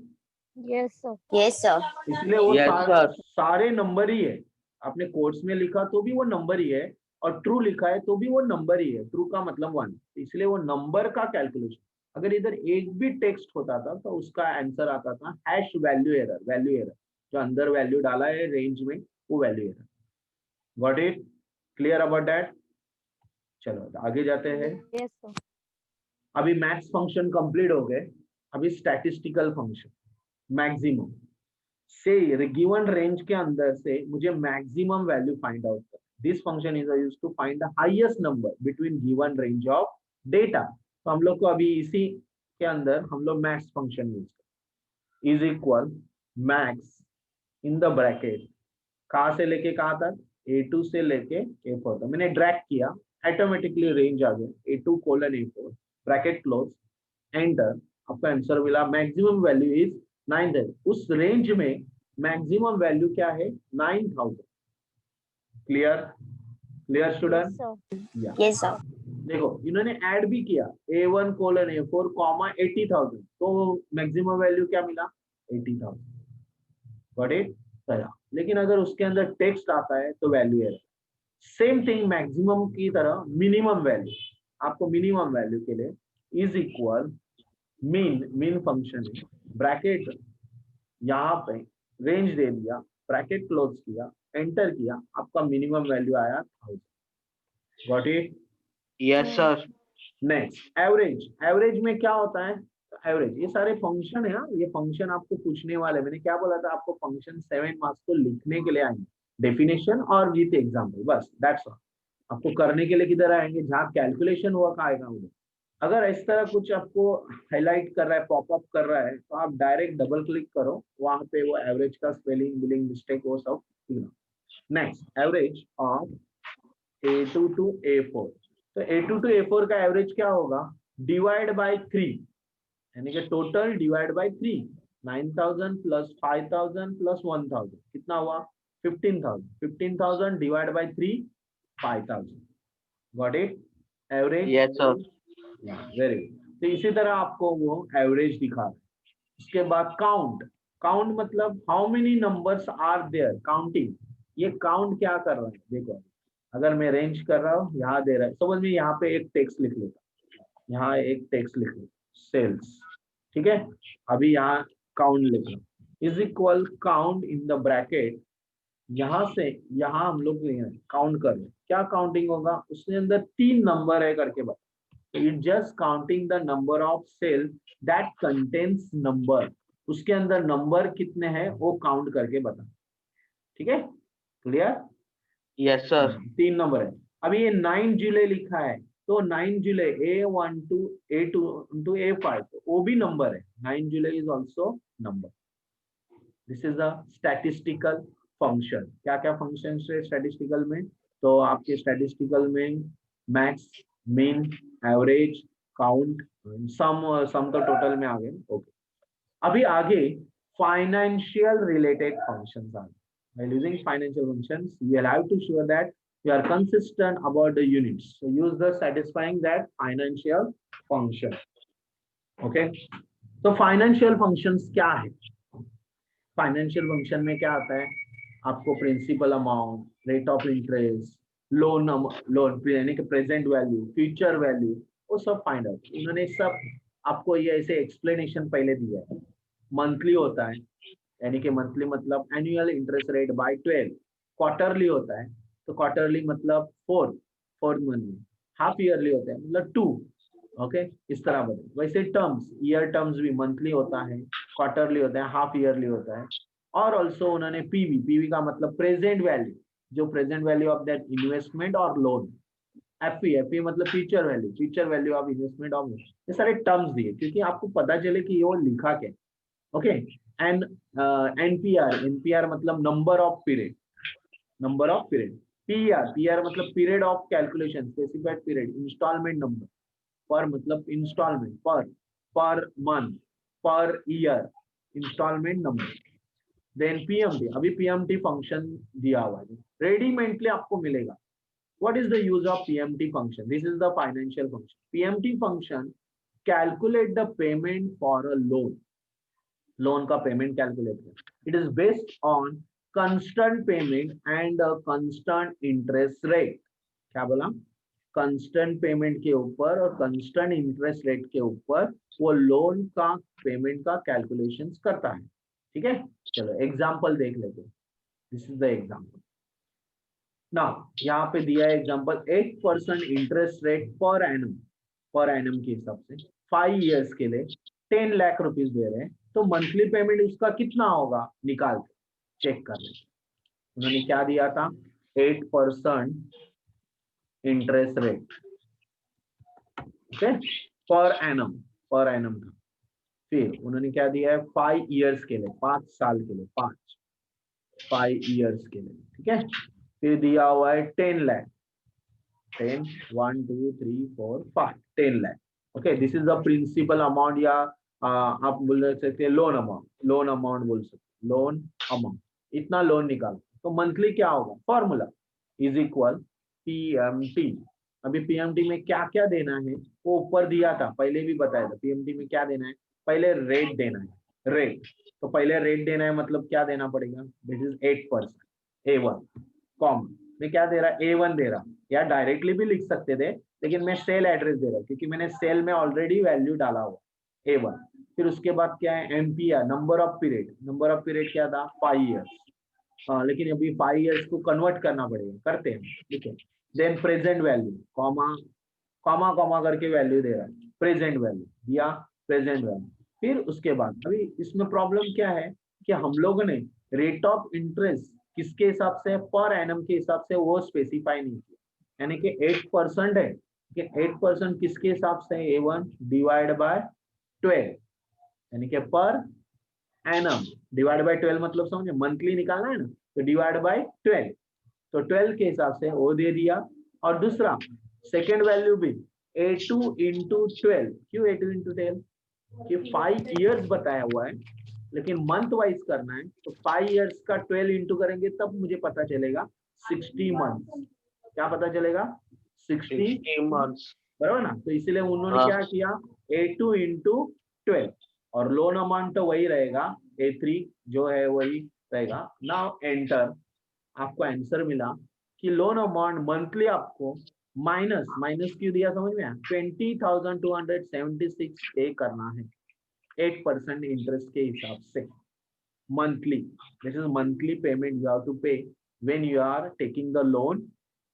Yes, sir. Yes, sir. इसलिए वो Yes, sir. सारे नंबर ही है, आपने कोर्स में लिखा तो भी वो नंबर ही है, और ट्रू लिखा है तो भी वो नंबर ही है। ट्रू का मतलब 1, इसलिए वो नंबर का कैलकुलेशन। अगर इधर एक भी टेक्स्ट होता था तो उसका आंसर आता था hash value error, value error, जो अंदर वैल्यू डाला है रेंज में वो value error. Got it? Clear about that? चलो आगे जाते हैं। Yes, sir. अभी मैथ्स फंक्शन कंप्लीट हो गए, अभी स्टैटिस्टिकल फंक्शन। मैक्सिमम से गिवन रेंज के अंदर से मुझे मैक्सिमम वैल्यू फाइंड आउट कर, this function is used to find the highest number between given range of data. तो हम लोग को अभी इसी के अंदर हम लोग मैक्स फंक्शन यूज कर, is equal max in the bracket, कहां से लेके कहां तक, A2 से लेके A4 तक। मैंने ड्रैग किया, ऑटोमेटिकली रेंज आ गया A2 colon A4, bracket close, enter. आपका आंसर मिला, मैक्सिमम वैल्यू इज 9000। उस रेंज में मैक्सिमम वैल्यू क्या है, 9000। Clear? Clear student? Yes, sir. या Yes, sir. देखो इन्होंने ऐड भी किया A1 कोलन A4 कॉमा 80,000, तो मैक्सिमम वैल्यू क्या मिला, 80,000। Got it? लेकिन अगर उसके अंदर टेक्स्ट आता है तो वैल्यू है। सेम थिंग मैक्सिमम की तरह मिनिमम वैल्यू, आपको मिनिमम वैल्यू के लिए इज इक्वल मीन फंक्शन है, ब्रैकेट यहाँ पे रेंज दे दिया, ब्रैकेट क्लोज किया, एंटर किया, आपका मिनिमम वैल्यू आया 1000। Got it? Yes, sir. Next average. Average में क्या होता है, एवरेज, ये सारे फंक्शन है ना, ये फंक्शन आपको पूछने वाले। मैंने क्या बोला था आपको, फंक्शन 7 मार्क्स को लिखने के लिए आएंगे, डेफिनेशन और विथ एग्जांपल, बस दैट्स ऑल। आपको करने के लिए किधर आएंगे, जहाँ कैलकुलेशन हुआ आएगा उधर। अगर इस तरह कुछ आपको हाईलाइट कर रहा है, पॉपअप कर रहा है, तो आप डायरेक्ट डबल क्लिक करो, वहां पे वो एवरेज का स्पेलिंग बिलिंग मिस्टेक वो सब। Next, average of A2 to A4। तो A2 to A4 का एवरेज क्या होगा, डिवाइड बाय 3, यानी कि total divide by 3, 9000 plus 5000 plus 1000 कितना हुआ, 15,000। 15,000 divide by 3, 5000। Got it? Average? Yes, sir. Very good. तो इसी तरह आपको वो एवरेज दिखा रहा है। उसके बाद काउंट। काउंट मतलब how many numbers are there, counting. ये काउंट क्या कर रहा है, देखो अगर मैं रेंज कर रहा हूँ, यहाँ दे रहा है, समझ में, यहाँ पे एक टेक्स्ट लिख लेता, यहाँ एक टेक्स्ट लिख लेता, सेल्स, ठीक है। अभी यहाँ काउंट लिख रहा हूँ, is equal count in the bracket, यहां से यहां हम लोग काउंट कर रहे हैं, क्या काउंटिंग होगा, उसके अंदर 3 नंबर है करके बता, it just counting the number of cell that contains number, उसके अंदर नंबर कितने हैं वो काउंट करके बता, ठीक है, क्लियर? Yes, sir. 3 नंबर है। अभी ये 9 जुलाई लिखा है, तो 9 जुलाई A1 to A2 to A5, वो भी नंबर है, 9 जुलाई is also number. This is a statistical function. क्या क्या फंक्शन है स्टैटिस्टिकल में, तो आपके स्टैटिस्टिकल में मैक्स, मीन, एवरेज, काउंट, सम तो टोटल में आ गए। ओके, अभी आगे फाइनेंशियल रिलेटेड फंक्शंस आ गए। While using financial functions, you will have to show that you are consistent about the units. So use the satisfying that financial function. Okay. तो फाइनेंशियल फंक्शंस क्या है? फाइनेंशियल फंक्शन में क्या आता है, आपको principal amount, rate of interest, loan यानी कि प्रेजेंट वैल्यू, फ्यूचर वैल्यू, वो सब फाइंड आउट। उन्होंने सब आपको ये ऐसे एक्सप्लेनेशन पहले दिया है। मंथली होता है, यानी कि मंथली मतलब annual interest rate by 12, quarterly होता है तो क्वार्टरली मतलब 4 मंथ, हाफ ईयरली होता है मतलब 2, ओके, इस तरह बता। वैसे टर्म्स, ईयर टर्म्स भी मंथली होता है, क्वार्टरली होता है, हाफ ईयरली होता है। और ऑल्सो उन्होंने पीवी का मतलब प्रेजेंट वैल्यू, जो present value of that investment और लोन, एफई मतलब फ्यूचर वैल्यू ऑफ इन्वेस्टमेंट और, ये सारे टर्म्स दिए क्योंकि आपको पता चले कि वो लिखा क्या, ओके। एंड एनपीआर मतलब नंबर ऑफ पीरियड, पीआर मतलब period of calculation, specified period, installment number, per मतलब installment, per month, per year, installment number. Then PMT, अभी पीएमटी फंक्शन दिया हुआ है, रेडीमेडली आपको मिलेगा। What is the use of PMT function? This is the financial function. PMT function calculate the payment for a loan. Loan का payment calculate कर। It is based on constant payment and a constant interest rate. क्या बोला? Constant payment के ऊपर और constant interest rate के ऊपर वो loan का payment का calculations करता है, ठीक है? चलो example देख लेते हैं। This is the example. ना यहाँ पे दिया है example, 8% interest rate per annum के हिसाब से 5 इयर्स के लिए 10 लाख रुपीस दे रहे हैं, तो मंथली पेमेंट उसका कितना होगा निकाल के चेक कर लें। उन्होंने क्या दिया था, 8% interest rate, okay, per annum था। फिर उन्होंने क्या दिया है, 5 इयर्स के लिए, 5 साल के लिए, 5 इयर्स के लिए, ठीक है। फिर दिया हुआ है 10 lakh, 10, 1 2 3 4 5, 10 lakh, okay. This is the principal amount, या आप बोल सकते हैं लोन अमाउंट बोल सकते, लोन अमाउंट, इतना लोन निकालो तो मंथली क्या होगा, फॉर्मूला इज इक्वल पीएमटी। अभी पीएमटी में क्या क्या देना है वो ऊपर दिया था, पहले भी बताया था। पीएमटी में क्या देना है, पहले रेट देना है, रेट, तो पहले रेट देना है मतलब क्या देना पड़ेगा, दिस इज 8%, A1 कॉम में क्या दे रहा है, A1 दे रहा, या डायरेक्टली भी लिख सकते थे, लेकिन मैं सेल एड्रेस दे रहा हूँ क्योंकि मैंने सेल में ऑलरेडी वैल्यू डाला हुआ, A1। फिर उसके बाद क्या है, एमपीआर, नंबर ऑफ पीरियड क्या था, 5 इयर्स, लेकिन अभी 5 इयर्स को कन्वर्ट करना पड़ेगा, करते हैं, ठीक है। देन प्रेजेंट वैल्यू, कॉमा करके वैल्यू दे रहा है, प्रेजेंट वैल्यू या प्रेजेंट वैल्यू। फिर उसके बाद अभी इसमें प्रॉब्लम क्या है कि हम लोगों ने रेट ऑफ इंटरेस्ट किसके हिसाब से, पर एनम के हिसाब से वो स्पेसिफाई नहीं किया, यानी कि 8% है कि 8% किसके हिसाब से, A1 डिवाइड बाय 12, यानी कि पर एनम डिवाइड बाय 12 मतलब समझे, मंथली निकालना है ना, तो डिवाइड बाय 12, तो 12 के हिसाब से वो दे दिया। और दूसरा सेकेंड वैल्यू भी A2 into 12, क्यों A2 into 12, कि 5 इयर्स बताया हुआ है लेकिन मंथ वाइज करना है, तो 5 इयर्स का 12 इंटू करेंगे तब मुझे पता चलेगा 60 मंथ, क्या पता चलेगा, 60 months. बराबर ना। तो इसीलिए उन्होंने क्या किया, A2 into 12, और लोन अमाउंट तो वही रहेगा, A3 जो है वही रहेगा। नाउ एंटर, आपको आंसर मिला कि लोन अमाउंट मंथली आपको माइनस क्यों दिया समझ में आया, 20,276 पे करना है 8% इंटरेस्ट के हिसाब से, monthly. This is monthly payment you have to pay when you are taking the loan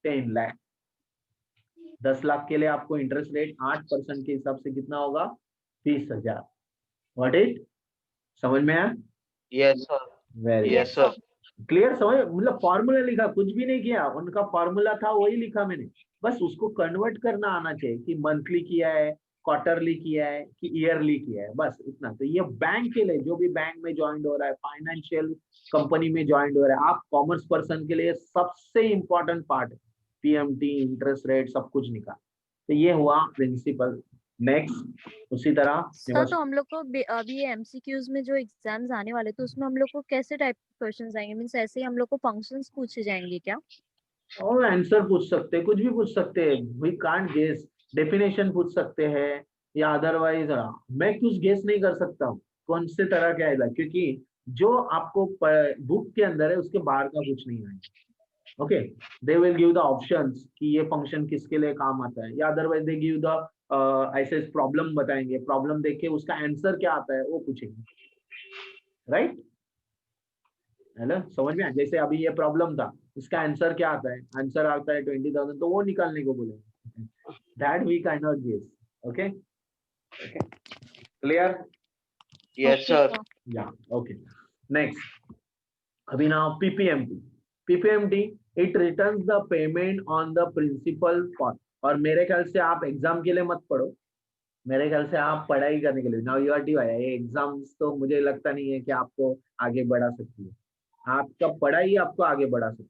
10 lakh. 10 lakh के लिए आपको इंटरेस्ट रेट 8% के हिसाब से कितना होगा? 20,000. Got it? समझ में आया? Yes, sir. Very Yes, sir. Clear. समझ, मतलब फॉर्मूला लिखा, कुछ भी नहीं किया, उनका फॉर्मूला था वही लिखा मैंने, बस उसको कन्वर्ट करना आना चाहिए कि मंथली किया है, क्वार्टरली किया है कि ईयरली किया है, बस इतना. तो ये बैंक के लिए, जो भी बैंक में ज्वाइन हो रहा है, फाइनेंशियल कंपनी में ज्वाइन हो रहा है, आप कॉमर्स पर्सन के लिए सबसे इंपॉर्टेंट पार्ट है. पीएमटी, इंटरेस्ट रेट, सब कुछ निकाल. तो ये हुआ प्रिंसिपल. नेक्स्ट उसी तरह सर, तो हम लोग को अभी एमसीक्यूज में जो एग्जाम्स आने वाले तो उसमें हम लोग को कैसे टाइप क्वेश्चंस आएंगे? मींस ऐसे ही हम लोग को फंक्शंस पूछे जाएंगे क्या? और आंसर पूछ सकते हैं, कुछ भी पूछ सकते हैं. We can't guess. डेफिनेशन पूछ सकते हैं या अदरवाइज. मैं कुछ गेस नहीं कर सकता हूँ कौन से तरह का आएगा, क्योंकि जो आपको बुक के अंदर है उसके बाहर का कुछ नहीं आएगा. Okay, they will give the options कि ये फंक्शन किसके लिए काम आता है, या अदरवाइज दे गिव द ऐसे प्रॉब्लम बताएंगे, प्रॉब्लम देख के उसका आंसर क्या आता है वो पूछेंगे. राइट? है ना? समझ में आया? जैसे अभी ये प्रॉब्लम था, इसका आंसर क्या आता है? आंसर आता है 20,000, तो वो निकालने को बोले. That we can not guess. Okay, clear? Yes, sir. या ओके. नेक्स्ट, अभी now PPMT. PPMT, it returns the payment on the principal for. और मेरे ख्याल से आप एग्जाम के लिए मत पढ़ो, मेरे ख्याल से आप पढ़ाई करने के लिए. नाउ यू आर टी आया, ये एग्जाम्स तो मुझे लगता नहीं है कि आपको आगे बढ़ा सकती है. आपका पढ़ाई आपको आगे बढ़ा सकती है.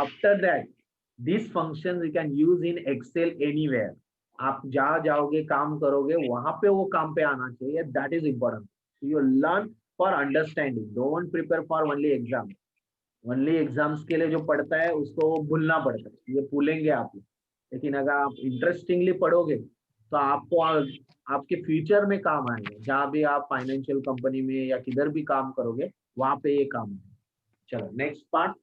After that this function you can use in Excel anywhere. आप जहाँ जाओगे, काम करोगे, वहां पे वो काम पे आना चाहिए. That is important. You learn for understanding, don't prepare for only exam. Only exams के लिए जो पढ़ता है उसको भूलना पड़ता है, ये भूलेंगे आप. लेकिन अगर आप इंटरेस्टिंगली पढ़ोगे तो आपको आपके फ्यूचर में काम आएगा. जहाँ भी आप फाइनेंशियल कंपनी में या किधर भी काम करोगे वहां पे ये काम आएगा. चलो next part,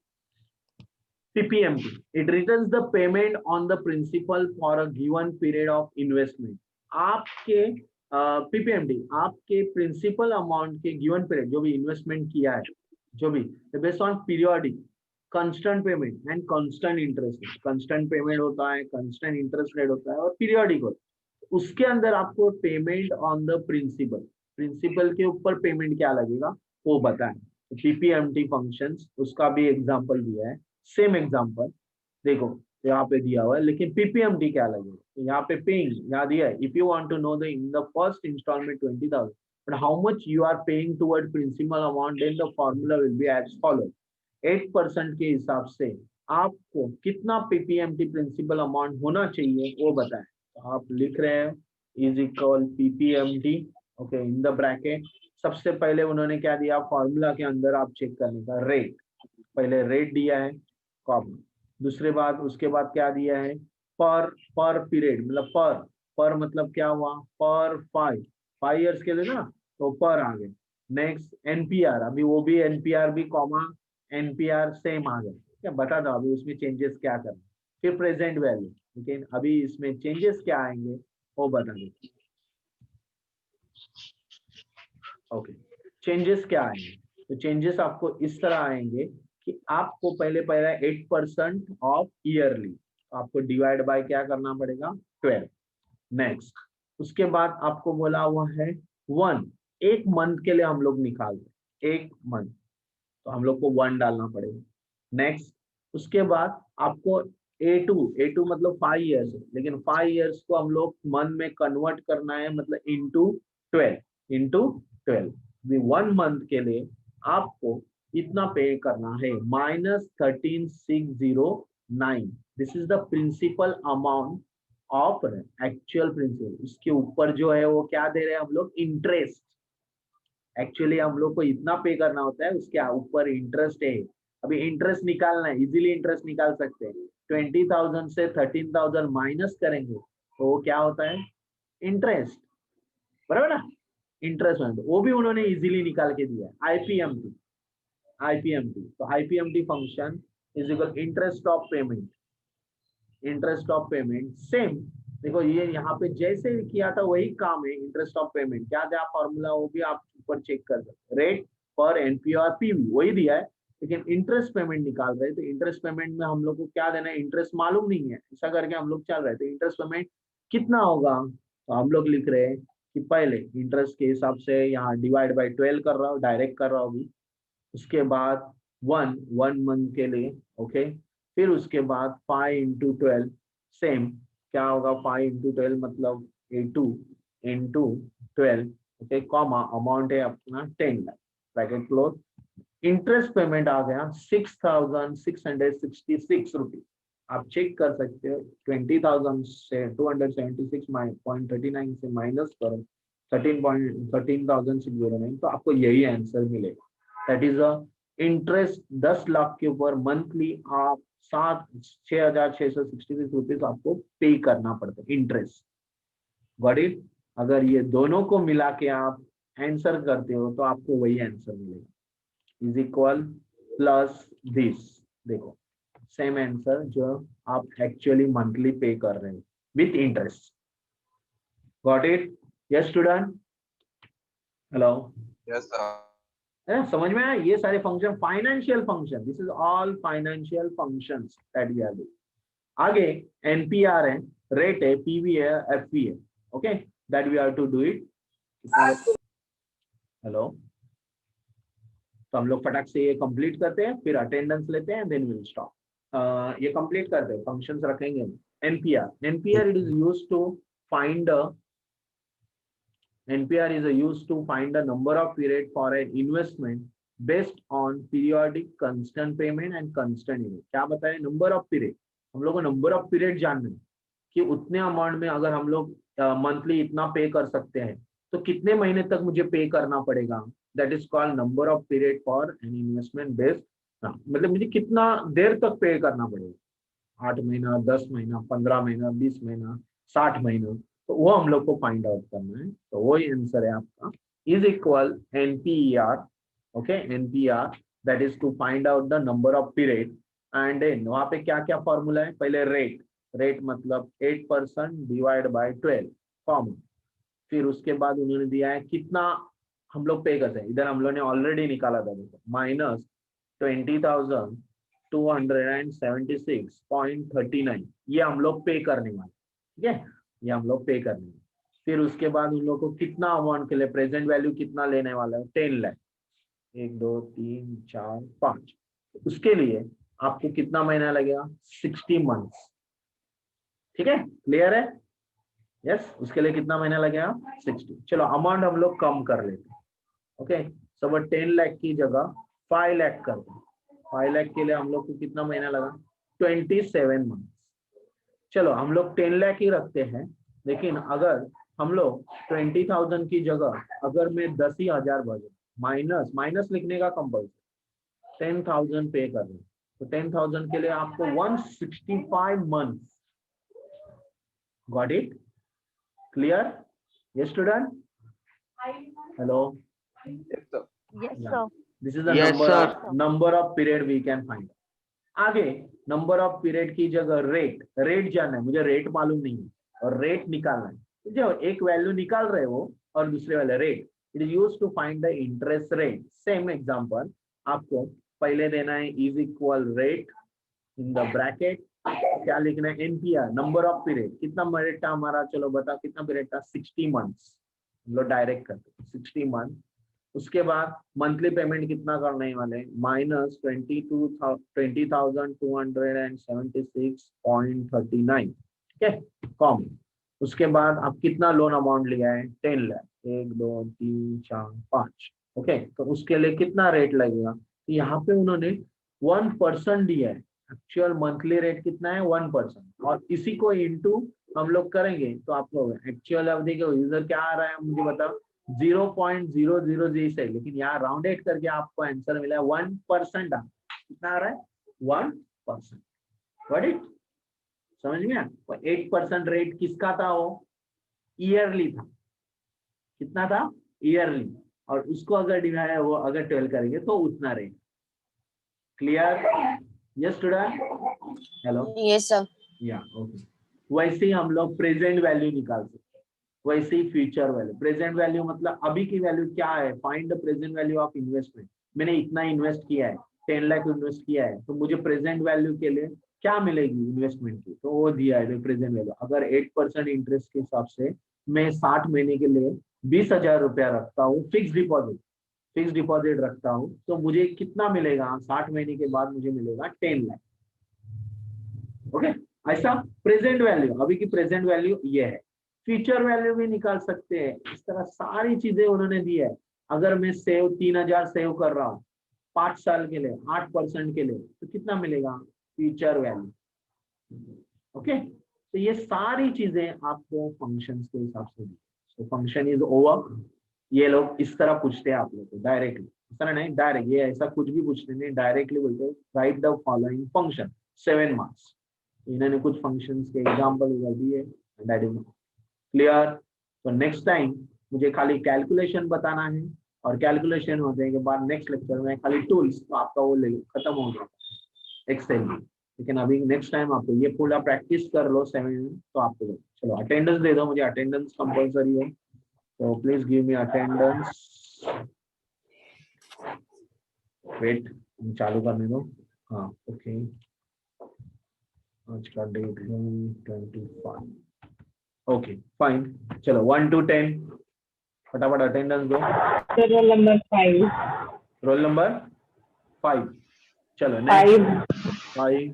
PPMT. It returns the payment on the principal for a given period of investment. आपके PPMT आपके प्रिंसिपल अमाउंट के गिवन पीरियड, जो भी इन्वेस्टमेंट किया है, जो भी based on periodic constant payment and constant interest. Constant payment होता है, कांस्टेंट इंटरेस्ट रेट होता है और पीरियोडिक होता है. उसके अंदर आपको payment on the principal, principal के ऊपर पेमेंट क्या लगेगा वो बताएं. पीपीएमटी फंक्शंस, उसका भी एग्जांपल दिया है. सेम एग्जांपल देखो यहाँ पे दिया हुआ है, लेकिन पीपीएमटी क्या लगेगा. यहाँ पे पेइंग यहाँ दिया है. If you want to know the in the first installment 20,000, but how much you are paying toward principal amount, then the formula will be as follow. 8% के हिसाब से आपको कितना पीपीएमटी प्रिंसिपल अमाउंट होना चाहिए वो बताएं. तो आप लिख रहे हैं is equal PPMT, okay, in the bracket. सबसे पहले उन्होंने क्या दिया, फॉर्मूला के अंदर आप चेक करने का रेट. पहले रेट दिया है, कॉमा. दूसरे बात, उसके बाद क्या दिया है, पर पीरियड, मतलब पर मतलब क्या हुआ, पर 5 ईयर्स के लिए ना, तो पर आ गए. नेक्स्ट एनपीआर, अभी वो भी एनपीआर भी कॉमा एनपीआर सेम आ गए. क्या बता दो अभी उसमें चेंजेस क्या करना. फिर प्रेजेंट वैल्यू, लेकिन अभी इसमें चेंजेस क्या आएंगे वो बता दो. ओके, चेंजेस क्या आएंगे, तो चेंजेस आपको इस तरह आएंगे कि आपको पहले 8% ऑफ ईयरली, आपको डिवाइड बाय क्या करना पड़ेगा, 12. नेक्स्ट, उसके बाद आपको बोला हुआ है 1, एक मंथ के लिए हम लोग निकालते, एक मंथ, तो हम लोग को 1 डालना पड़ेगा. नेक्स्ट, उसके बाद आपको A2 मतलब 5 ईयर्स है, लेकिन 5 ईयर्स को हम लोग मंथ में कन्वर्ट करना है, मतलब इंटू 12. 1 मंथ के लिए आपको इतना पे करना है, -13,609. This is the principal amount of actual principal. उसके ऊपर जो है वो क्या दे रहे हैं हम लोग, इंटरेस्ट. एक्चुअली हम लोग को इतना पे करना होता है, उसके ऊपर इंटरेस्ट है. अभी इंटरेस्ट निकालना है, इजीली इंटरेस्ट निकाल सकते हैं. 20,000 से 13,000 माइनस करेंगे तो वो क्या होता है, इंटरेस्ट. बराबर ना, इंटरेस्ट में, वो भी उन्होंने इजीली निकाल के दिया. आईपीएमटी, तो IPMT function is equal interest of payment. Same देखो, ये यहाँ पे जैसे किया था वही काम है. इंटरेस्ट ऑफ पेमेंट क्या था फॉर्मूला, वो भी आप ऊपर चेक कर सकते. रेट पर एनपीए और पीवी वही दिया है, लेकिन इंटरेस्ट पेमेंट निकाल रहे हैं। तो इंटरेस्ट पेमेंट में हम लोग को क्या देना है, इंटरेस्ट मालूम नहीं है, ऐसा करके हम लोग चल रहे थे। इंटरेस्ट पेमेंट कितना होगा, तो हम लोग लिख रहे हैं कि पहले इंटरेस्ट के हिसाब से यहाँ डिवाइड बाई 12 कर रहा हूँ, डायरेक्ट कर रहा हूँ अभी। उसके बाद 1 मंथ के लिए, ओके। फिर उसके बाद 5 इंटू 12 सेम क्या होगा, 5 इंटू 12 मतलब 82 इंटू 12, ओके, कॉमा अमाउंट है अपना 10 lakh, bracket close. Interest payment आ गया 6,666 रुपीज। आप चेक कर सकते हो 20,000 से 276.39 से माइनस करो 13,609, तो आपको यही आंसर मिलेगा। That is a interest 10 lakh के ऊपर मंथली आप 6,666 रुपीज आपको पे करना पड़ता है इंटरेस्ट। Got it? अगर ये दोनों को मिला के आप आंसर करते हो तो आपको वही आंसर मिलेगा, इज इक्वल प्लस दिस। देखो सेम आंसर जो आप एक्चुअली मंथली पे कर रहे हो with interest. Got it? Yes student, hello, yes sir. समझ में आया? ये सारे function financial function, this is all financial functions that we are doing. आगे एनपीआर है, रेट है, पीवी है, एफवी है, okay, that we are to do it. Hello, तो हम लोग फटाक से ये कंप्लीट करते हैं, फिर अटेंडेंस लेते हैं, देन विल स्टॉप। ये कंप्लीट करते हैं, फंक्शंस रखेंगे। NPR it is used to find NPR is used to find the number of period for an investment based on periodic constant payment and constant interest। क्या बताए? Number of period. हम लोग को नंबर ऑफ पीरियड जानना है कि उतने अमाउंट में अगर हम लोग मंथली इतना पे कर सकते हैं तो कितने महीने तक मुझे पे करना पड़ेगा। That is called number of period for an investment based, मतलब मुझे कितना देर तक पे करना पड़ेगा, 8 महीना, 10 महीना, 15 महीना, 20 महीना, 60 महीना, तो वो हम लोग को फाइंड आउट करना है। तो वही आंसर है आपका, is equal NPR, okay, NPR that is to find out the number of period. And then वहां पे क्या क्या फॉर्मूला है, पहले रेट, रेट मतलब 8% डिवाइड बाय 12 कॉमन। फिर उसके बाद उन्होंने दिया है कितना हम लोग पे करते हैं, इधर हम लोग ने ऑलरेडी निकाला था, देखो माइनस 20,276.39 ये हम लोग पे करने वाले, ठीक है, ये हम लोग पे करने वाले। फिर उसके बाद उन लोग को कितना अमाउंट के लिए प्रेजेंट वैल्यू कितना लेने वाला है, 10 लाख, 1 2 3 4 5, उसके लिए आपको कितना महीना लगेगा, 60 मंथ्स, ठीक है, क्लियर है? यस, उसके लिए कितना महीना लगेगा, 60। चलो अमाउंट हम लोग कम कर लेते हैं, ओके, सब 10 लाख की जगह 5 लाख कर दो। 5 लाख के लिए हम लोग को कितना महीना लगा, 27 मंथ। चलो हम लोग 10 लाख ही रखते हैं, लेकिन अगर हम लोग 20,000 की जगह अगर मैं 10,000 भर, माइनस माइनस लिखने का कंपल्सरी, 10,000 पे कर रहे, तो 10,000 के लिए आपको 165 month. Got it? Clear? Yes student, hello, yes sir. Yes, sir. This is the Yes, sir. Number of period we can find. आगे नंबर ऑफ पीरियड की जगह रेट, रेट जानना है मुझे, रेट मालूम नहीं है और रेट निकालना है। जो एक वैल्यू निकाल रहे हो और दूसरे वाले rate, it is used to find the interest rate. Same example आपको पहले देना है, is equal rate in the bracket, क्या लिखना है, एनपीआर नंबर ऑफ पीरियड, कितना पीरियड था हमारा, चलो बता कितना पीरियड था, 60 मंथ्स, हम लोग डायरेक्ट करते 60 मंथ। उसके बाद मंथली पेमेंट कितना करने वाले, माइनस 20,276.39, ठीक है, कॉम। उसके बाद आप कितना लोन अमाउंट लिया है, 10 लाख, 1 2 3 4 5, ओके, तो उसके लिए कितना रेट लगेगा, तो यहाँ पे उन्होंने 1% दिया है, एक्चुअल मंथली रेट कितना है 1%, और इसी को इंटू हम लोग करेंगे तो आपको एक्चुअल अवधि के यूजर क्या आ रहा है मुझे बताओ, 0.000 से, लेकिन यहाँ राउंडेड करके आपको आंसर मिला है 1%। कितना आ रहा है, 1%। Got it? समझ में आया? 8% रेट किसका था, वो ईयरली था, कितना था, ईयरली, और उसको अगर डिवाइड वो अगर 12 करेंगे तो उतना rate. Clear? Yes student, hello, yes sir. या ओके। वैसे ही हम लोग प्रेजेंट वैल्यू निकाल सकते हैं, वैसे ही फ्यूचर वैल्यू। प्रेजेंट वैल्यू मतलब अभी की वैल्यू क्या है, find the present value of investment. मैंने इतना इन्वेस्ट किया है, 10 लाख इन्वेस्ट किया है, तो मुझे प्रेजेंट वैल्यू के लिए क्या मिलेगी इन्वेस्टमेंट की, तो वो दिया है प्रेजेंट वैल्यू। अगर 8% इंटरेस्ट के हिसाब से मैं 60 महीने के लिए 20,000 रुपया रखता हूँ फिक्स डिपॉजिट रखता हूँ, तो मुझे कितना मिलेगा 60 महीने के बाद, मुझे मिलेगा 10 लाख। ओके, ऐसा प्रेजेंट वैल्यू, अभी की प्रेजेंट वैल्यू ये है। फ्यूचर वैल्यू भी निकाल सकते हैं, इस तरह सारी चीजें उन्होंने दी है। अगर मैं 3,000 सेव कर रहा हूँ 5 साल के लिए 8% के लिए, तो कितना मिलेगा फ्यूचर वैल्यू। ओके, तो ये सारी चीजें आपको फंक्शंस के हिसाब से दी। तो फंक्शन इज ओवर। ये लोग इस तरह पूछते हैं आप लोग को डायरेक्टली, इस तरह नहीं डायरेक्ट, ये ऐसा कुछ भी पूछते नहीं, डायरेक्टली बोलते हैं right the following function 7 marks. इन्होंने कुछ फंक्शंस के एग्जांपल दिए, दैट इज क्लियर। तो नेक्स्ट टाइम मुझे खाली कैलकुलेशन बताना है, और कैलकुलेशन होने के बाद नेक्स्ट लेक्चर में खाली टूल्स, तो आपका वो खत्म हो गया एक्सेल में। लेकिन अभी नेक्स्ट टाइम आपको ये पूरा प्रैक्टिस कर लो 7 में, तो आपको चलो अटेंडेंस दे दो, मुझे अटेंडेंस कंपलसरी है, तो please give me attendance. Wait, चालू करने दो। हाँ ओके, आज का डेट है 25। ओके फाइन, चलो 1 to 10 फटाफट अटेंडेंस दो। Roll number 5। Roll number 5। चलो नेक्स्ट 5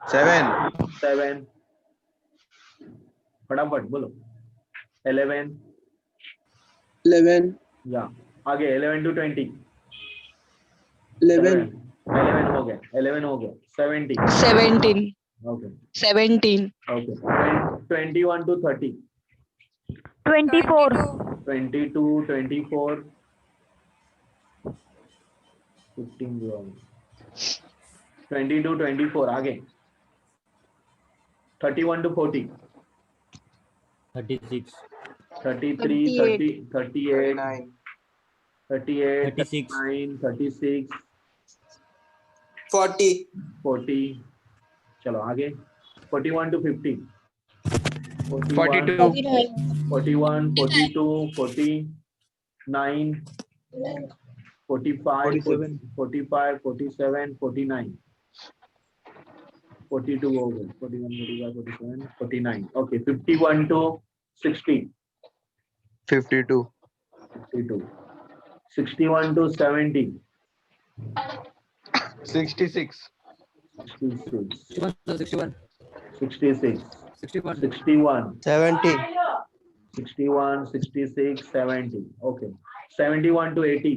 7 फटाफट बोलो। 11 11 या आगे 11 to 20। 11 11 हो गया, 11 हो गया। 17 17 ओके 17 ओके 21 to 30। 24 22 24 15 जो 22 24 आगे 31 to 40 36 33 30 38 38 36 39 36 40 40 चलो आगे 41 to 50 42 41 42 49 45 45 47 49 42 हो गए 41 45 47 49 okay 51 to 60 52 52 61 to 70 66 66 61 66 61 61 70 61 66 70 okay 71 to 80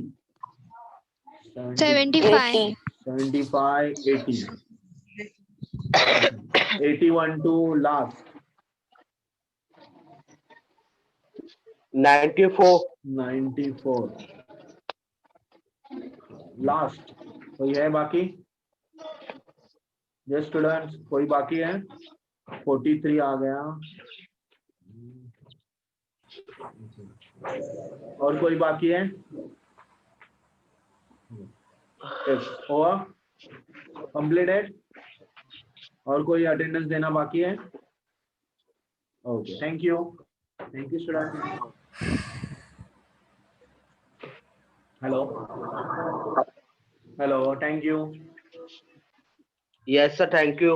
75 75 80 81 to last 94 94 last कोई है बाकी? ये स्टूडेंट्स कोई बाकी है? 43 आ गया और कोई बाकी है? हुआ कंप्लीटेड और कोई अटेंडेंस देना बाकी है? Okay thank you student. Hello thank you. yes sir thank you